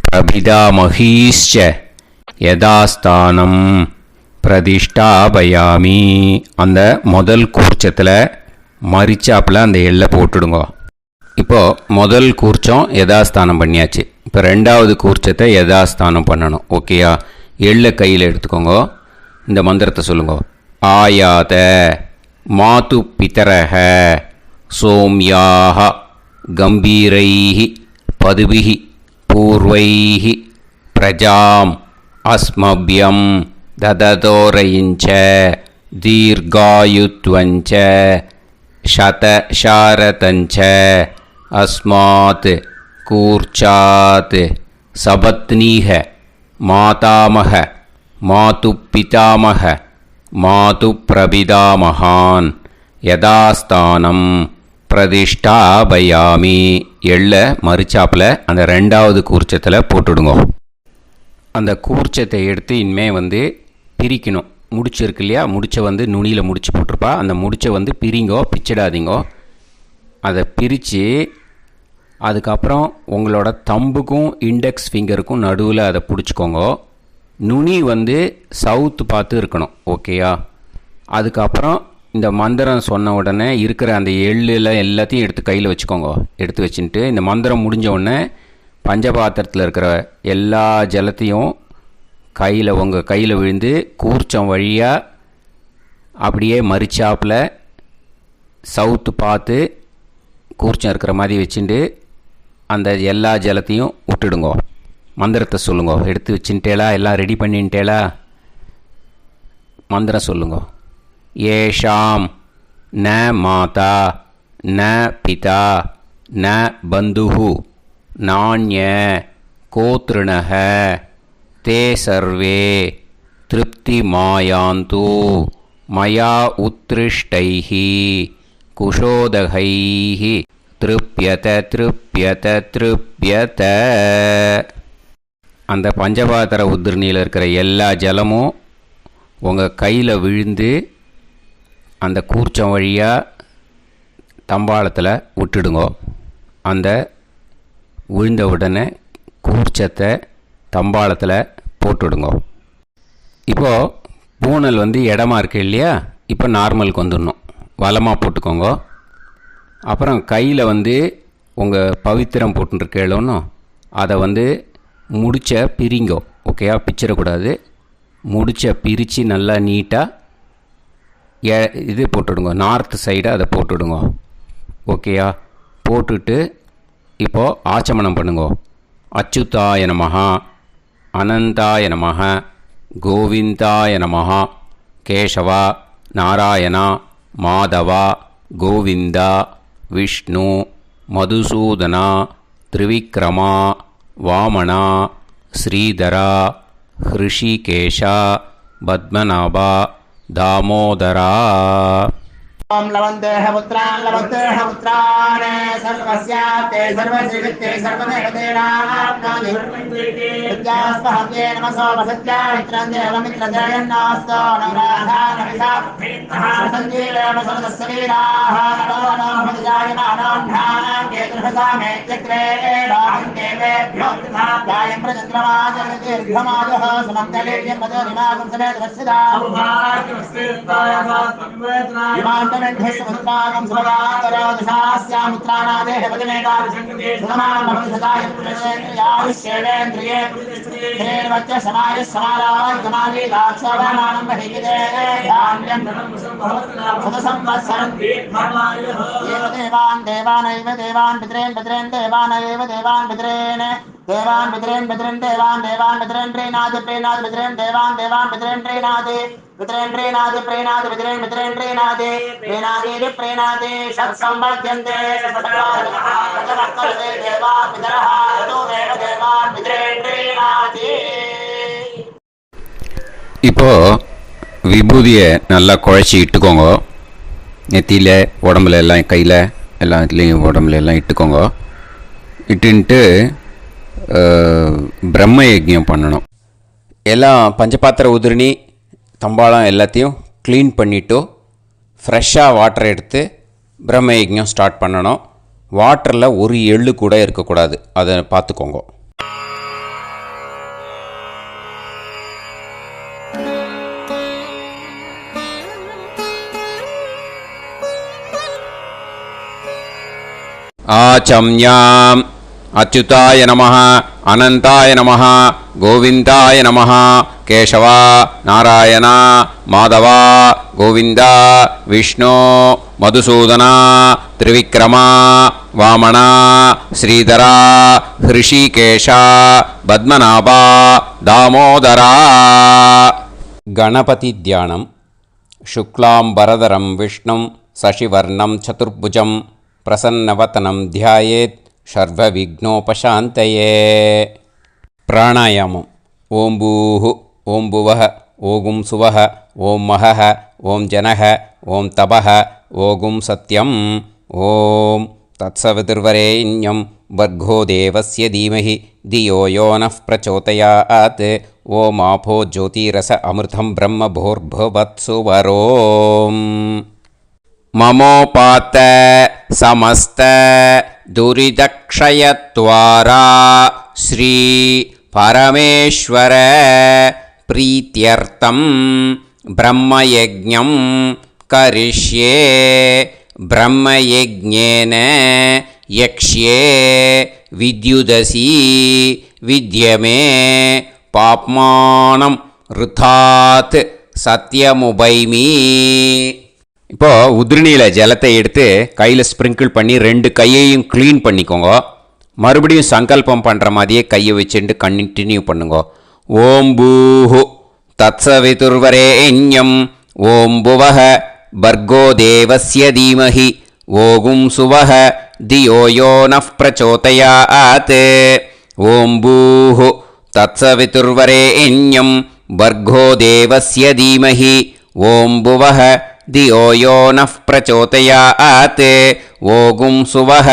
பிரபிதாமகீश्च யதாஸ்தானம் பிரதிஷ்டாபயாமி. அந்த முதல் கூர்ச்சத்தில் மரிச்சாப்பில் அந்த எள்ளை போட்டுடுங்க. இப்போது முதல் கூர்ச்சம் யதாஸ்தானம் பண்ணியாச்சு. இப்போ ரெண்டாவது கூர்ச்சத்தை யதாஸ்தானம் பண்ணணும். ஓகேயா? எள்ளை கையில் எடுத்துக்கோங்க. இந்த மந்திரத்தை சொல்லுங்க. ஆயாத மாது பிதரஹ சோம்யாக கம்பீரைஹி பதுபிஹி பூர்வைஹி பிரஜாம் அஸ்மப்யம் தததோரயிஞ்ச தீர்காயுத்வஞ்ச சதசாரதஞ்ச அஸ்மாத் கூர்ச்சாத் சபத்னீஹ மாதாமக மாது பிதாமக மாது பிரபிதாமகான் யதாஸ்தானம் பிரதிஷ்டாபயாமி. எள்ள மரிச்சாப்பில் அந்த ரெண்டாவது கூர்ச்சத்தில் போட்டுடுங்க. அந்த கூர்ச்சத்தை எடுத்து இனிமே பிரிக்கணும். முடிச்சு இருக்கு இல்லையா? முடிச்சை நுனியில் முடிச்சு போட்டிருப்பா. அந்த முடிச்சை பிரிங்கோ, பிச்சிடாதீங்கோ. அதை பிரித்து அதுக்கப்புறம் உங்களோட தம்புக்கும் இண்டெக்ஸ் ஃபிங்கருக்கும் நடுவில் அதை பிடிச்சிக்கோங்க. நுனி சவுத்து பார்த்து இருக்கணும். ஓகேயா? அதுக்கப்புறம் இந்த மந்திரம் சொன்ன உடனே இருக்கிற அந்த எள்ளில் எல்லாத்தையும் எடுத்து கையில் வச்சுக்கோங்க. எடுத்து வச்சுட்டு இந்த மந்திரம் முடிஞ்ச உடனே பஞ்சபாத்திரத்தில் இருக்கிற எல்லா ஜலத்தையும் உங்கள் கையில் விழுந்து கூர்ச்சம் வழியாக அப்படியே மரிச்சாப்பில் சவுத்து பார்த்து கூர்ச்சம் இருக்கிற மாதிரி வச்சுட்டு அந்த எல்லா ஜலத்தையும் விட்டுடுங்க. மந்திரத்தை சொல்லுங்க. எடுத்து வச்சுட்டேலா? எல்லாம் ரெடி பண்ணிட்டேலா? மந்திரம் சொல்லுங்க. ஏஷாம் ந மாதா ந பிதா ந பந்துஹு நாண்ய கோத்ருணஹ தே சர்வே திருப்தி மாயாந்து மயா உத்ருஷ்டைஹி குஷோதகைஹி திருப்யத திருப்யத திருப்யத. அந்த பஞ்சபாத்திர உதிர்ணியில் இருக்கிற எல்லா ஜலமும் உங்கள் கையில் விழுந்து அந்த கூர்ச்சம் வழியாக தம்பாளத்தில் விட்டுடுங்க. அந்த விழுந்த உடனே கூர்ச்சத்தை தம்பாளத்தில் போட்டுடுங்க. இப்போது பூனல் இடமா இருக்கு இல்லையா, இப்போ நார்மலுக்கு வந்துடணும். வலமாக போட்டுக்கோங்க. அப்புறம் கையில் உங்கள் பவித்திரம் போட்டுருக்கேளோன்னு அதை முடிச்ச பிரிங்கோ. ஓகேயா, பிச்சிடக்கூடாது. முடிச்ச பிரித்து நல்லா நீட்டாக இது போட்டுடுங்க. நார்த் சைடு அதை போட்டுடுங்க. ஓகேயா, போட்டுட்டு இப்போது ஆச்சமனம் பண்ணுங்க. அச்சுதாய நமஹ, அனந்தாய நமஹ, கோவிந்தாய நமஹ, கேசவா, நாராயணா, மாதவா, கோவிந்தா, விஷ்ணு, மதுசூதனா, திரிவிக்ரமா, வாமனா, ஸ்ரீதரா, ஹிருஷிகேஷா, பத்மநாபா, தாமோதரா. ओम लवन्तेह पुत्रान् सर्वस्याते सर्वश्रीवित्ते सर्वदेवतेनाप्नोति विद्यास्पहव्ये नमसो वसत्या मित्रं देवमित्रजयन्नास्तो नवराधानविषासञ्जीवेम समदस्सवीराः नमो नमः जायमानोऽन्धानां केतुर्भसामे चक्रे देवेभ्यो गायं प्रचन्द्रमाजदीर्घमायुः समङ्गलेयं मदोनिमागं समेत वत्सदा समुद्रागं सुभगाकरोदशास्यामुत्राणादेह वदनेकाभिषङ्कृते सुधमानमभिसदायुष्येवेन्द्रिये धेर्वच्च समायः समाराय समालीलाक्षोभामानं बहिविदे धान्यं सदसंवत्सरं देवान् देवानैव देवान् पितॄन् पितॄन् देवानैव देवान् पितॄन् देवान् पितॄन् पितॄन् देवान् देवान् पितॄन् प्रीणाति प्रीणाति पितॄन् देवान् देवान् पितॄन् प्रीणाति पितॄन् प्रीणाति प्रीणाति पितॄन् पितॄन् प्रीणाति प्रीणाति प्रीणाति षट्संवर्ध्यन्ते सत्कार्यः देवा पितरः ततोमेव देवान् पितॄन् प्रीणाति. இப்போ விபூதியை நல்லா குழச்சி இட்டுக்கோங்க. நெத்தியில், உடம்புல எல்லாம், கையில் எல்லாத்துலேயும் உடம்புல எல்லாம் இட்டுக்கோங்க. இட்டுன்ட்டு பிரம்ம யஜ்ஞம் பண்ணணும். எல்லாம் பஞ்சபாத்திர உதிரணி தம்பாளம் எல்லாத்தையும் க்ளீன் பண்ணிவிட்டு ஃப்ரெஷ்ஷாக வாட்டர் எடுத்து பிரம்ம யஜ்ஞம் ஸ்டார்ட் பண்ணணும். வாட்டரில் ஒரு எள்ளு கூட இருக்கக்கூடாது, அதை பார்த்துக்கோங்க. ஆச்சம்யாம் அச்சுதாய நமஹ, அனந்தாய நமஹ, கோவிந்தாய நமஹ, கேசவா, நாராயணா, மாதவா, கோவிந்தா, விஷ்ணு, மதுசூதனா, திரிவிக்ரமா, வாமனா, ஸ்ரீதரா, ஹிருஷிகேஷா, பத்மநாபா, தாமோதரா. கணபதி தியானம். சுக்லாம்பரதரம் விஷ்ணும் சசிவர்ணம் சதுர்புஜம் பிரசன்னவதனம் தியாயேத் சர்வவிக்னோபசாந்தயே. பிராணாயாமம். ஓம் பூஹு, ஓம் புவஹ, ஓகும் சுவஹ, ஓம் மஹஹ, ஓம் ஜனஹ, ஓம் தபஹ, ஓகும் சத்யம். ஓம் தத்சவிதுர்வரேண்யம் வர்கோ தேவஸ்ய தீமஹி தியோ யோ நः பிரச்சோதயாத். ஓம் ஆபோ ஜோதிரஸ அமிர்தம் பிரம்ம பூர்புவத்சு வரோம். மமோபாத்த சமஸ்த துரிதக்ஷயத்வாரா ஸ்ரீ பரமேஸ்வர பிரீத்யர்த்தம் பிரம்மயஜ்ஞம் கரிஷ்யே. பிரம்மயஜ்ஞேன யக்ஷ்யே வித்யுதசி வித்யமே பாப்மானம் ருதாத் சத்யமுபைமி. இப்போது உதிரணியில் ஜலத்தை எடுத்து கையில் ஸ்ப்ரிங்கிள் பண்ணி 2 கையையும் க்ளீன் பண்ணிக்கோங்க. மறுபடியும் சங்கல்பம் பண்ணுற மாதிரியே கையை வச்சுட்டு கண்டினியூ பண்ணுங்க. ஓம் பூஹு தத்சவிதுர்வரேண்யம் ஓம் புவஹ பர்கோ தேவஸ்ய தீமஹி ஓகும் சுவஹ தியோ யோ நः பிரச்சோதயாத். ஓம் பூஹு தத்சவிதுர்வரேண்யம் பர்கோ தேவஸ்ய தீமஹி ஓம் புவஹ தியோ யோ நः பிரச்சோதயாத். ஓகும் சுவஹ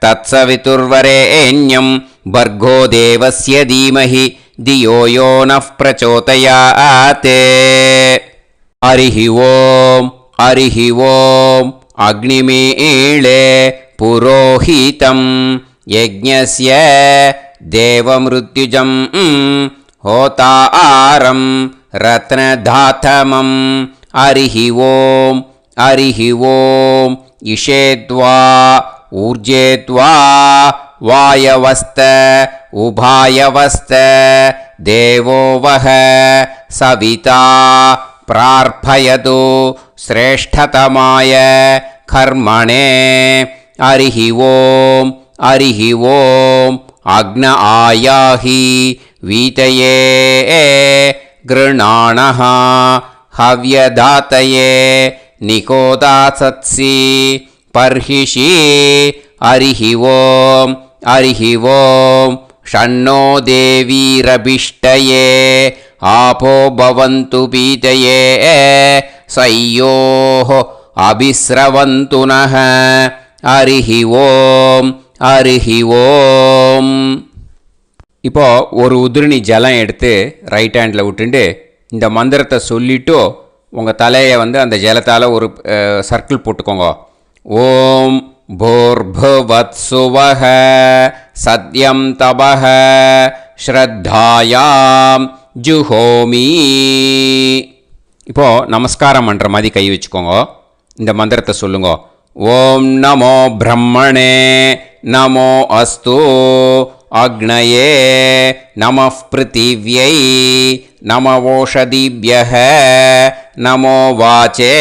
தத்சவிதுர்வரேண்யம் பர்கோ தேவஸ்ய தீமஹி धियो यो नः प्रचोदयात् हरिः ओम् अग्निमीळे पुरोहितं यज्ञस्य देवमृत्युजं होतारं रत्नधातमं हरिः ओम् इषेद्वा ऊर्जेद्वा वायवस्त उभायवस्त देवो वः सविता प्रार्थयतु श्रेष्ठतमाय कर्मणे हरिः ओम् अग्न आयाहि वीतये गृणाणः हव्यदातये निकोदासत्सि पर्हिषि हरिः ओम् षण्णो देवीरभिष्टये आपो भवन्तु पीतये सयोः अभिस्रवन्तु नः हरिः ओम् இப்போ ஒரு உதிரணி ஜலம் எடுத்து ரைட் ஹேண்டில் விட்டுண்டு இந்த மந்திரத்தை சொல்லிவிட்டு உங்கள் தலையை வந்து அந்த ஜலத்தால் ஒரு சர்க்கிள் போட்டுக்கோங்க. ஓம் भूर्भुवत्सुवः सत्यं तपः ஸ்ரத்தாயாம் ஜுஹோமி. இப்போது நமஸ்காரம் பண்ணுற மாதிரி கை வச்சுக்கோங்க. இந்த மந்திரத்தை சொல்லுங்க. ஓம் நமோ பிரம்மணே நமோ அஸ்து அக்னயே நமः பிருத்திவ்யை நமவோஷதிभ्यः நமோ வாச்சே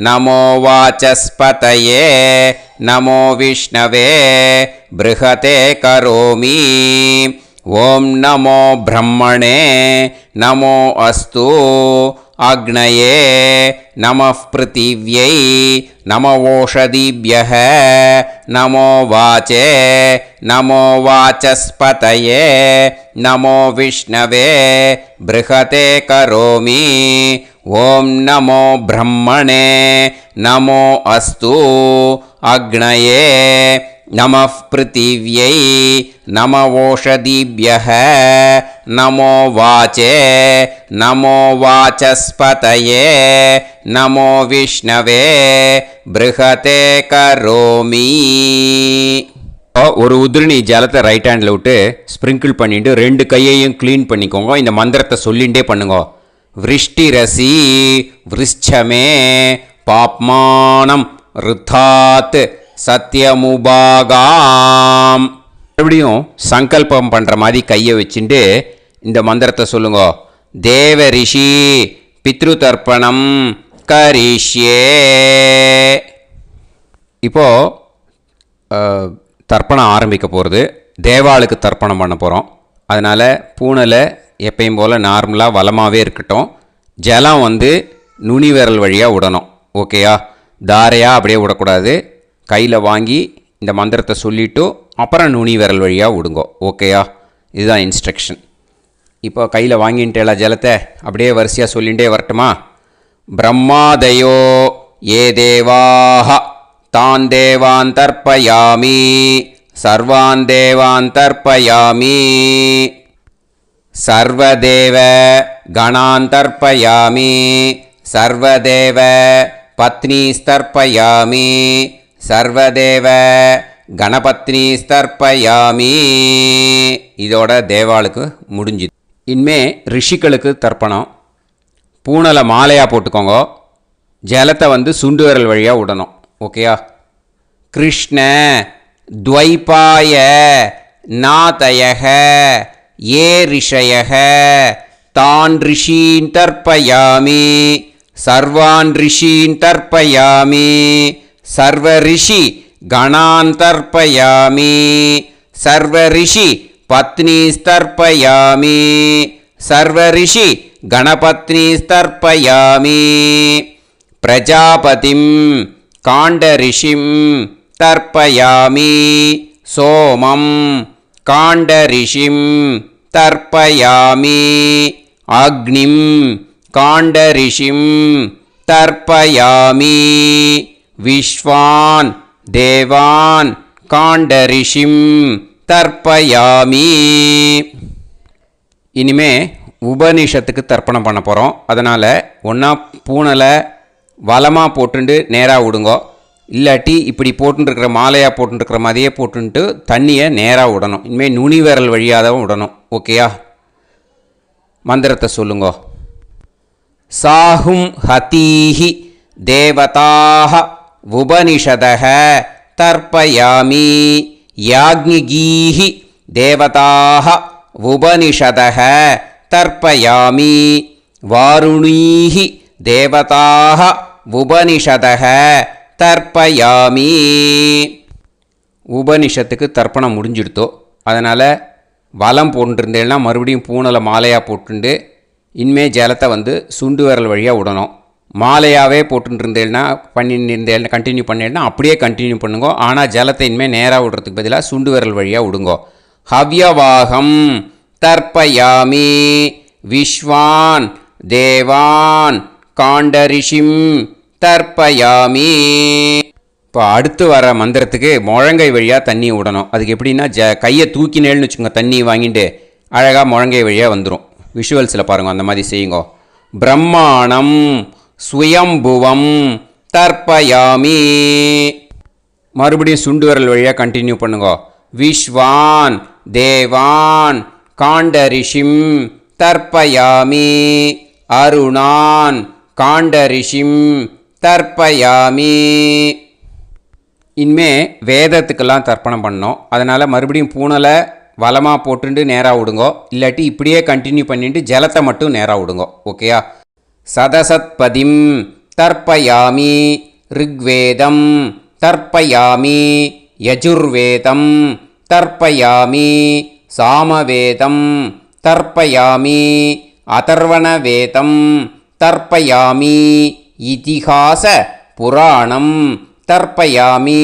நமோ வாசஸ்பதயே நமோ விஷ்ணவே ப்ருஹதே கரோமி. ஓம் நமோ பிரம்மணே நமோ அஸ்து அக்னயே நமः பிருத்திவ்யை நமவோஷதிभ्यः நமோ வாச்சே நமோ வாசஸ்பதயே நமோ விஷ்ணவே ப்ருஹதே கரோமி. ஓம் நமோ பிரம்மணே நமோ அஸ்து அக்னயே நமः பிருத்திவ்யை நமவோஷதிभ्यः நமோ வாச்சே நமோ வாசஸ்பதயே நமோ விஷ்ணவே ப்ருஹதே கரோமி. ஒரு உதிரணி ஜலத்தை ரைட் ஹேண்டில் விட்டு ஸ்ப்ரிங்கிள் பண்ணிட்டு ரெண்டு கையையும் க்ளீன் பண்ணிக்கோங்க. இந்த மந்திரத்தை சொல்லிகிட்டே பண்ணுங்க. விருஷ்டிரசி விருஷ்சமே பாப்மானம் ருத்தாத் சத்யமுபாகாம். மறுபடியும் சங்கல்பம் பண்ணுற மாதிரி கையை வச்சுட்டு இந்த மந்திரத்தை சொல்லுங்க. தேவ ரிஷி பித்ரு தர்ப்பணம் கரிஷ்யே. இப்போது தர்ப்பணம் ஆரம்பிக்க போகிறது. தேவாளுக்கு தர்ப்பணம் பண்ண போகிறோம். அதனால் பூனலை எப்பயும் போல் நார்மலாக வளமாகவே இருக்கட்டும். ஜலம் வந்து நுனி விரல் வழியாக விடணும். ஓகேயா? தாரையாக அப்படியே விடக்கூடாது. கையில் வாங்கி இந்த மந்திரத்தை சொல்லிவிட்டு அப்புறம் நுனி விரல் வழியாக விடுங்க. ஓகேயா? இதுதான் இன்ஸ்ட்ரக்ஷன். இப்போ கையில் வாங்கின்ட்டேல ஜலத்தை அப்படியே வரிசையாக சொல்லிகிட்டே வரட்டுமா? பிரம்மாதயோ ஏ தேவாஹ தான் தேவான் தர்ப்பயாமி சர்வான் தேவான் தர்ப்பயாமி சர்வதேவ கணான் தர்ப்பயாமி சர்வதேவ பத்னீஸ்தர்ப்பயாமி சர்வதேவ கணபத்னி ஸ்தர்ப்பயாமி. இதோட தேவாளுக்கு முடிஞ்சுது. இனிமே ரிஷிகளுக்கு தர்ப்பணம். பூனலை மாலையாக போட்டுக்கோங்க. ஜலத்தை வந்து சுண்டு விரல் வழியாக விடணும். ஓகேயா? கிருஷ்ண துவைபாய நாதயக ஏ ரிஷயக தான் ரிஷீன் தர்ப்பயாமி சர்வான் ரிஷீன் தர்ப்பயாமி சர்வ ரிஷி கணான் தர்ப்பயாமி சர்வ ரிஷி பத்னீஸ்தர்ப்பயாமி சர்வ ரிஷி கணபத்னீஸ்தர்ப்பயாமி பிரஜாபதிம் காண்டரிஷிம் தர்ப்பயாமி சோமம் காண்டரிஷிம் தர்ப்பயாமி அக்னிம் காண்டரிஷிம் தர்ப்பயாமி விஸ்வான் தேவான் காண்டரிஷிம் தர்ப்பயாமி. இனிமே உபனிஷத்துக்கு தர்ப்பணம் பண்ண போகிறோம். அதனால் ஒன்றா பூனலை வலமாக போட்டுண்டு நேராக விடுங்கோ, இல்லாட்டி இப்படி போட்டுருக்கிற மாலையாக போட்டுருக்கிற மாதிரியே போட்டுன்ட்டு தண்ணியை நேராக விடணும். இனிமேல் நுனி விரல் வழியாக தான் விடணும். ஓகேயா? மந்திரத்தை சொல்லுங்கோ. சாஹும் ஹதீஹி தேவதாக உபனிஷதக தர்ப்பயாமி யாக்ஞிகீஹி தேவதாக உபனிஷதக தர்ப்பயாமி வாருணீஹி தேவதாக உபனிஷதக தர்ப்பயாமி. உபனிஷத்துக்கு தர்ப்பணம் முடிஞ்சிடுத்தோ, அதனால் வலம் போட்டுருந்தேன்னா மறுபடியும் பூனலை மாலையாக போட்டுண்டு இனிமே ஜலத்தை சுண்டு விரல் வழியாக விடணும். மாலையாகவே போட்டுருந்தேன்னா பண்ணியிருந்தேன்னா கண்டினியூ பண்ணேன்னா அப்படியே கண்டினியூ பண்ணுங்கோ. ஆனால் ஜலத்தை இனிமேல் நேராக விடுறதுக்கு பதிலாக சுண்டு விரல் வழியாக விடுங்கோ. ஹவ்யவாகம் தர்ப்பயாமி விஸ்வான் தேவான் காண்டரிஷிம் தர்ப்பயாமி. இப்போ அடுத்து வர மந்திரத்துக்கு முழங்கை வழியாக தண்ணி விடணும். அதுக்கு எப்படின்னா கையை தூக்கினேன்னு வச்சுக்கோங்க, தண்ணி வாங்கிட்டு அழகாக முழங்கை வழியாக வந்துடும். விஷுவல்ஸில் பாருங்கள், அந்த மாதிரி செய்யுங்கோ. பிரம்மாணம் சுயம்புவம் தர்ப்பயாமி. மறுபடியும் சுண்டு விரல் வழியாக கண்டினியூ பண்ணுங்கோ. விஸ்வான் தேவான் காண்டரிஷிம் தர்ப்பயாமி அருணான் காண்டரிஷிம் தர்ப்பயாமி. இனிமே வேதத்துக்கெல்லாம் தர்ப்பணம் பண்ணோம். அதனால் மறுபடியும் பூனலை வலமாக போட்டுட்டு நேராக விடுங்கோ, இல்லாட்டி இப்படியே கண்டினியூ பண்ணிட்டு ஜலத்தை மட்டும் நேராக விடுங்கோ. ஓகேயா? சதசத்பதிம் தர்ப்பயாமி ரிக்வேதம் தர்ப்பயாமி யஜுர்வேதம் தர்ப்பயாமி சாமவேதம் தர்ப்பயாமி அதர்வணவேதம் தர்ப்பயாமி இதிஹாச புராணம் தர்ப்பயாமி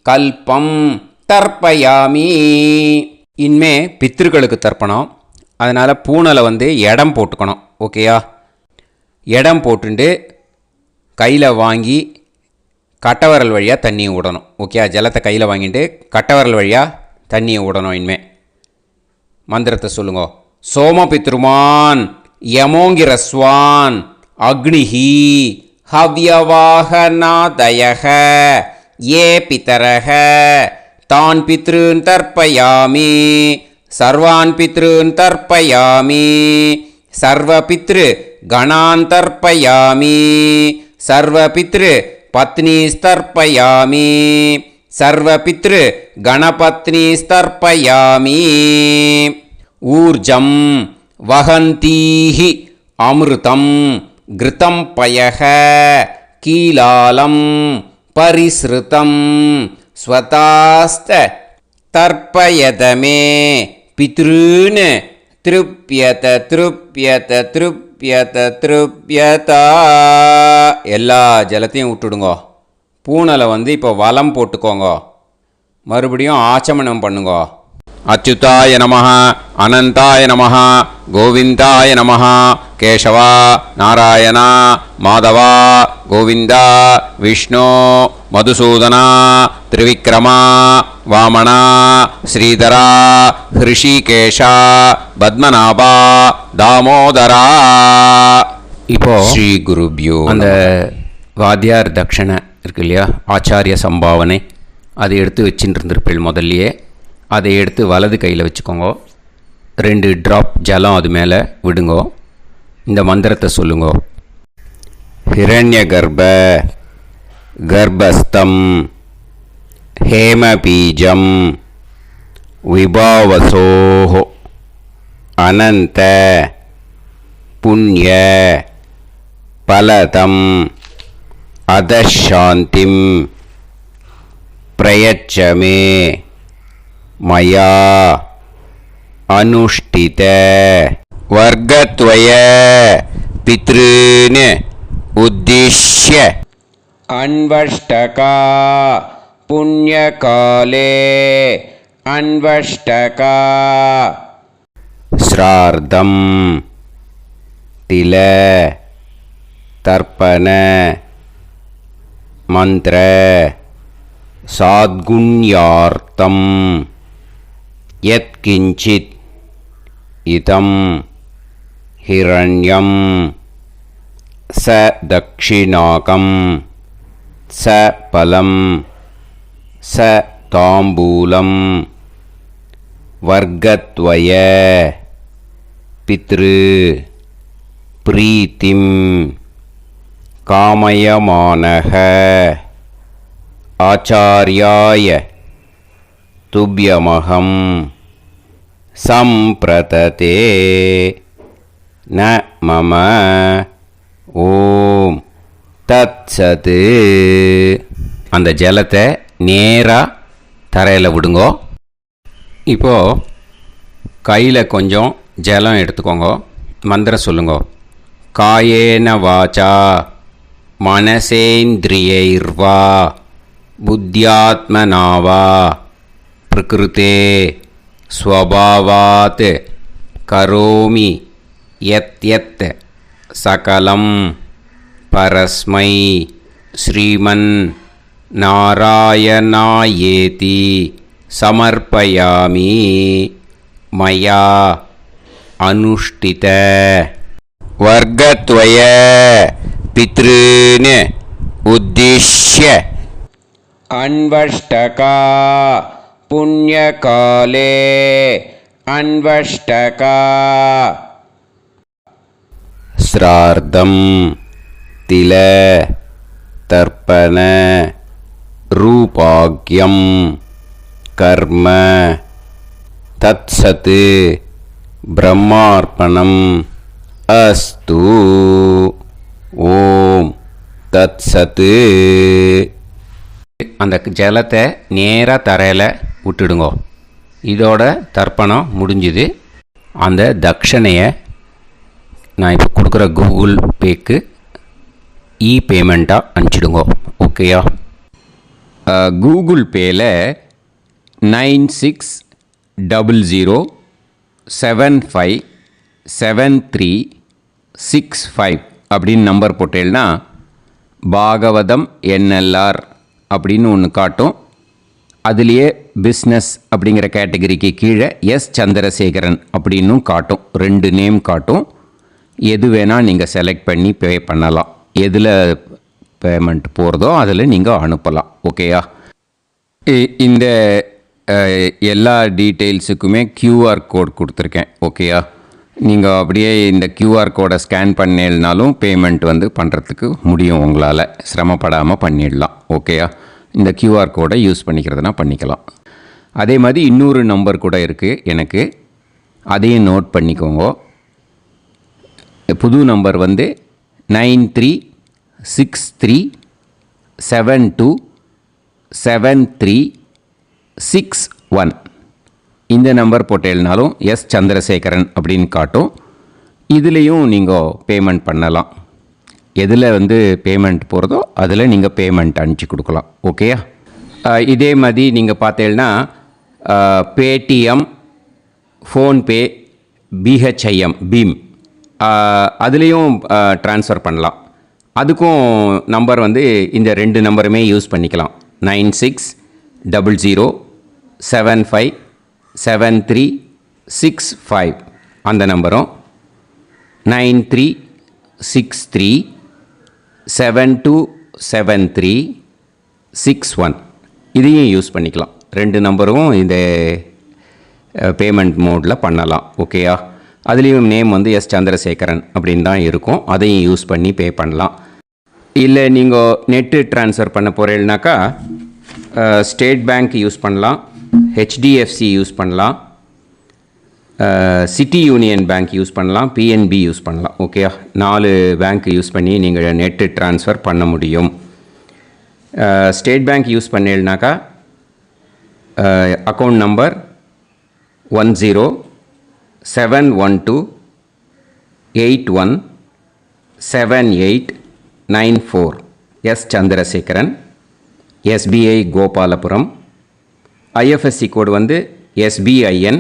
கல்பம் தர்ப்பயாமி. இனிமே பித்ருக்களுக்கு தர்ப்பணம். அதனால் பூனலை இடம் போட்டுக்கணும். ஓகேயா? இடம் போட்டுண்டு கையில் வாங்கி கட்டவரல் வழியாக தண்ணியை விடணும். ஓகேயா? ஜலத்தை கையில் வாங்கிட்டு கட்டவரல் வழியாக தண்ணியை விடணும். இனிமே மந்திரத்தை சொல்லுங்க. சோமபித்ருமான் யமோங்கிரஸ்வான் அக்னிஹி ஹவ்யவாகநாதயக ஏ பிதரக தான் பித்ருன் தர்ப்பயாமி சர்வான் பித்ருன் தர்ப்பயாமி சர்வபித்ரு கணான் தர்ப்பயாமி சர்வபித்ரு பத்னிஸ்தர்ப்பயாமி சர்வபித்ரு கணபத்னிஸ்தர்ப்பயாமி. ஊர்ஜம் வஹந்தீஹி அமிர்தம் கிருதம் பயக கீலாலம் பரிஸ்ருதம் ஸ்வதாஸ்த தர்ப்பயதமே பித்ருன் திருப்யத திருப்யத திருப்யத திருப்யதா. எல்லா ஜலத்தையும் விட்டுடுங்கோ. பூனலை இப்போ வலம் போட்டுக்கோங்க. மறுபடியும் ஆச்சமனம் பண்ணுங்கோ. அச்சுதாய நமஹ அனந்தாய நமஹ கோவிந்தாய நமஹ கேசவா நாராயணா மாதவா கோவிந்தா விஷ்ணு மதுசூதனா திரிவிக்ரமா வாமனா ஸ்ரீதரா ஹிருஷிகேஷா பத்மநாபா தாமோதரா. இப்போ ஸ்ரீ குருப்யோ. அந்த வாத்தியார் தட்சணை இருக்கு இல்லையா, ஆச்சாரிய சம்பாவனை, அதை எடுத்து வச்சுட்டு இருந்திருப்பேன் முதல்லையே. அதை எடுத்து வலது கையில் வச்சுக்கோங்க. 2 ட்ராப் ஜலம் அது மேலே விடுங்கோ. இந்த மந்திரத்தை சொல்லுங்கோ. ஹிரண்ய கர்ப்ப கர்ப்பஸ்தம் ஹேமபீஜம் விபாவசோஹோ அனந்த புண்ணிய பலதம் அதசாந்திம் பிரயச்சமே மயா அனுஷ்டித வர்க்கத்வய பித்ருன் உத்திஷ்ய அன்வஷ்டகா புண்ணியகாலே அன்வஷ்டகா ஸ்ரார்த்தம் தில தர்ப்பண மந்திர சாத்குண்யார்த்தம் யத்கிஞ்சித் इदं हिरण्यं स दक्षिणाकं स फलं स ताम्बूलं वर्गद्वय पितृ प्रीतिं कामयमानः आचार्याय तुभ्यमहं सम्प्रतते न मम ஓம் தத்சது. அந்த ஜலத்தை நேராக தரையில் விடுங்கோ. இப்போது கையில் கொஞ்சம் ஜலம் எடுத்துக்கோங்க. மந்திரம் சொல்லுங்க. காயேன வாச்சா மனசேந்திரியைர்வா புத்தியாத்மனாவா பிரகிருதே ஸ்வபாவாத் கரோமி யத் யத் சகலம் பரஸ்மை ஸ்ரீமன் நாராயணாயேதி சமர்ப்பயாமி மயா அனுஷ்டித வர்கத்வய பித்ருன் உத்திஷ்ய அன்வஷ்டகா புண்ணியகாலே அன்வஷ்டகா ஸ்ரார்த்தம் தில தர்ப்பண ரூபாக்யம் கர்ம தத்சத் பிரம்மார்ப்பணம் அஸ்து. ஓம் தத்சத். அந்த ஜலத்தை நேராக தரையில் விட்டுடுங்கோ. இதோட தர்ப்பணம் முடிஞ்சுது. அந்த தட்சணையை நான் இப்போ கொடுக்குற கூகுள் பேக்கு பேமெண்ட்டாக அனுப்பிச்சிடுங்க. ஓகேயா? கூகுள் பேயில் 9600757365 அப்படின்னு நம்பர் போட்டேன்னா பாகவதம் NLR அப்படின்னு ஒன்று காட்டும். அதுலேயே பிஸ்னஸ் அப்படிங்கிற கேட்டகரிக்கு கீழே எஸ் சந்திரசேகரன் அப்படின்னும் காட்டும். 2 நேம் காட்டும். எது வேணால் நீங்கள் செலக்ட் பண்ணி பே பண்ணலாம். எதில் பேமெண்ட் போகிறதோ அதில் நீங்கள் அனுப்பலாம். ஓகேயா? இந்த எல்லா டீட்டெயில்ஸுக்குமே QR கோட் கொடுத்துருக்கேன். ஓகேயா? நீங்கள் அப்படியே இந்த QR கோடை ஸ்கேன் பண்ணேன்னாலும் பேமெண்ட் பண்ணுறதுக்கு முடியும். உங்களால் சிரமப்படாமல் பண்ணிடலாம். ஓகேயா? இந்த QR கோடை யூஸ் பண்ணிக்கிறதுனா பண்ணிக்கலாம். அதே மாதிரி இன்னொரு நம்பர் கூட இருக்குது எனக்கு. அதையும் நோட் பண்ணிக்கோங்க. புது நம்பர் 9363727361. இந்த நம்பர் போட்டேல்னாலும் எஸ் சந்திரசேகரன் அப்படின்னு காட்டும். இதுலேயும் நீங்கள் பேமெண்ட் பண்ணலாம். எதில் பேமெண்ட் போகிறதோ அதில் நீங்கள் பேமெண்ட் அனுப்பிச்சி கொடுக்கலாம். ஓகேயா? இதே மாதிரி நீங்கள் பார்த்தேன்னா பேடிஎம், ஃபோன்பே, பிஹெச்ஐஎம் பீம் அதுலேயும் ட்ரான்ஸ்ஃபர் பண்ணலாம். அதுக்கும் நம்பர் இந்த 2 நம்பருமே யூஸ் பண்ணிக்கலாம். 9600757365 அந்த நம்பரும் 9363727361 இதையும் யூஸ் பண்ணிக்கலாம். 2 நம்பரும் இந்த பேமெண்ட் மோடில் பண்ணலாம். ஓகேயா? அதுலேயும் நேம் எஸ் சந்திரசேகரன் அப்படின்னு தான் இருக்கும். அதையும் யூஸ் பண்ணி பே பண்ணலாம். இல்லை நீங்கள் நெட்டு ட்ரான்ஸ்ஃபர் பண்ண போகிறீங்கனாக்கா ஸ்டேட் பேங்க் யூஸ் பண்ணலாம், HDFC யூஸ் பண்ணலாம், சிட்டி யூனியன் பேங்க் யூஸ் பண்ணலாம், PNB யூஸ் பண்ணலாம். ஓகேயா? 4 பேங்க் யூஸ் பண்ணி நீங்கள் நெட்டு ட்ரான்ஸ்ஃபர் பண்ண முடியும். ஸ்டேட் பேங்க் யூஸ் பண்ணீங்கனாக்கா account number 1071281789 S Chandrasekaran, SBI Gopalapuram. IFSC code SBIN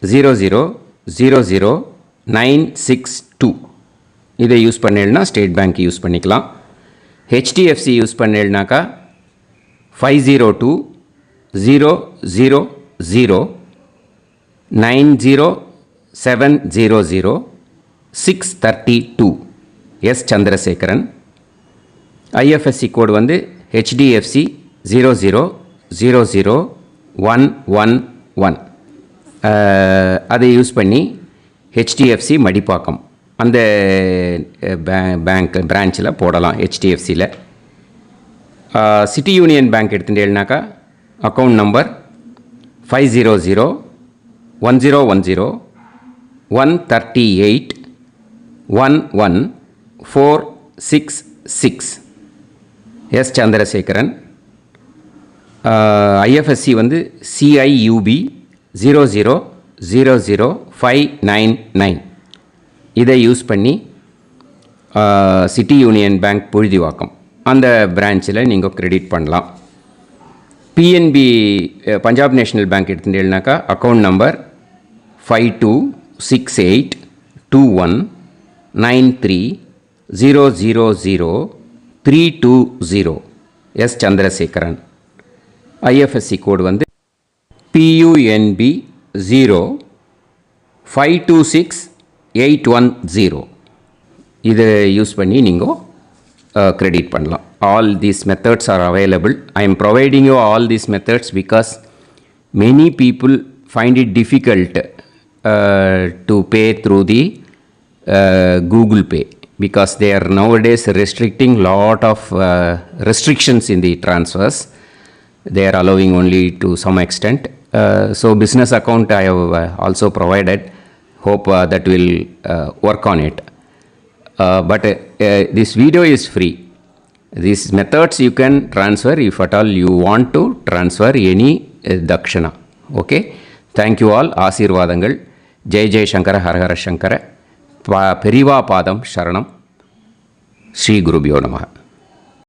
0000962. இதை யூஸ் பண்ணேன்னா ஸ்டேட் பேங்க் யூஸ் பண்ணிக்கலாம். HDFC யூஸ் பண்ணேன்னாக்கா 50200090 700-632 S. Chandrasekharan. IFSC கோடு வந்து HDFC 000111. அதை யூஸ் பண்ணி HDFC மடிப்பாக்கம் அந்த பேங்க் பிரான்ச்சில் போடலாம். HDFCயில் சிட்டி யூனியன் பேங்க் எடுத்துட்டேன்னாக்கா account number 500-1010-138-11466 S. Chandrasekharan. IFSC வந்து CIUB 000599. இதை யூஸ் பண்ணி சிட்டி யூனியன் பேங்க் புழுதிவாக்கம் அந்த பிரான்ச்சில் நீங்கள் கிரெடிட் பண்ணலாம். PNB பஞ்சாப் நேஷ்னல் பேங்க் எடுத்துட்டேன்னாக்கா account number 52682193000320 S. Chandrasekharan. IFSC code வந்து PUNB 0526-810. இதை யூஸ் பண்ணி நீங்கள் கிரெடிட் பண்ணலாம். All these methods are available. I am providing you all these methods because many people find it difficult to pay through the Google Pay because they are nowadays restricting lot of restrictions in the transfers. They are allowing only to some extent. So business account I have also provided. Hope that will work on it. But this video is free. These methods you can transfer if at all you want to transfer any dakshana. Okay. Thank you all. Aasirvadangal. Jai Jai Shankara Har Har Shankara. Periva Padam Sharanam. Shri Gurubhyo Namaha.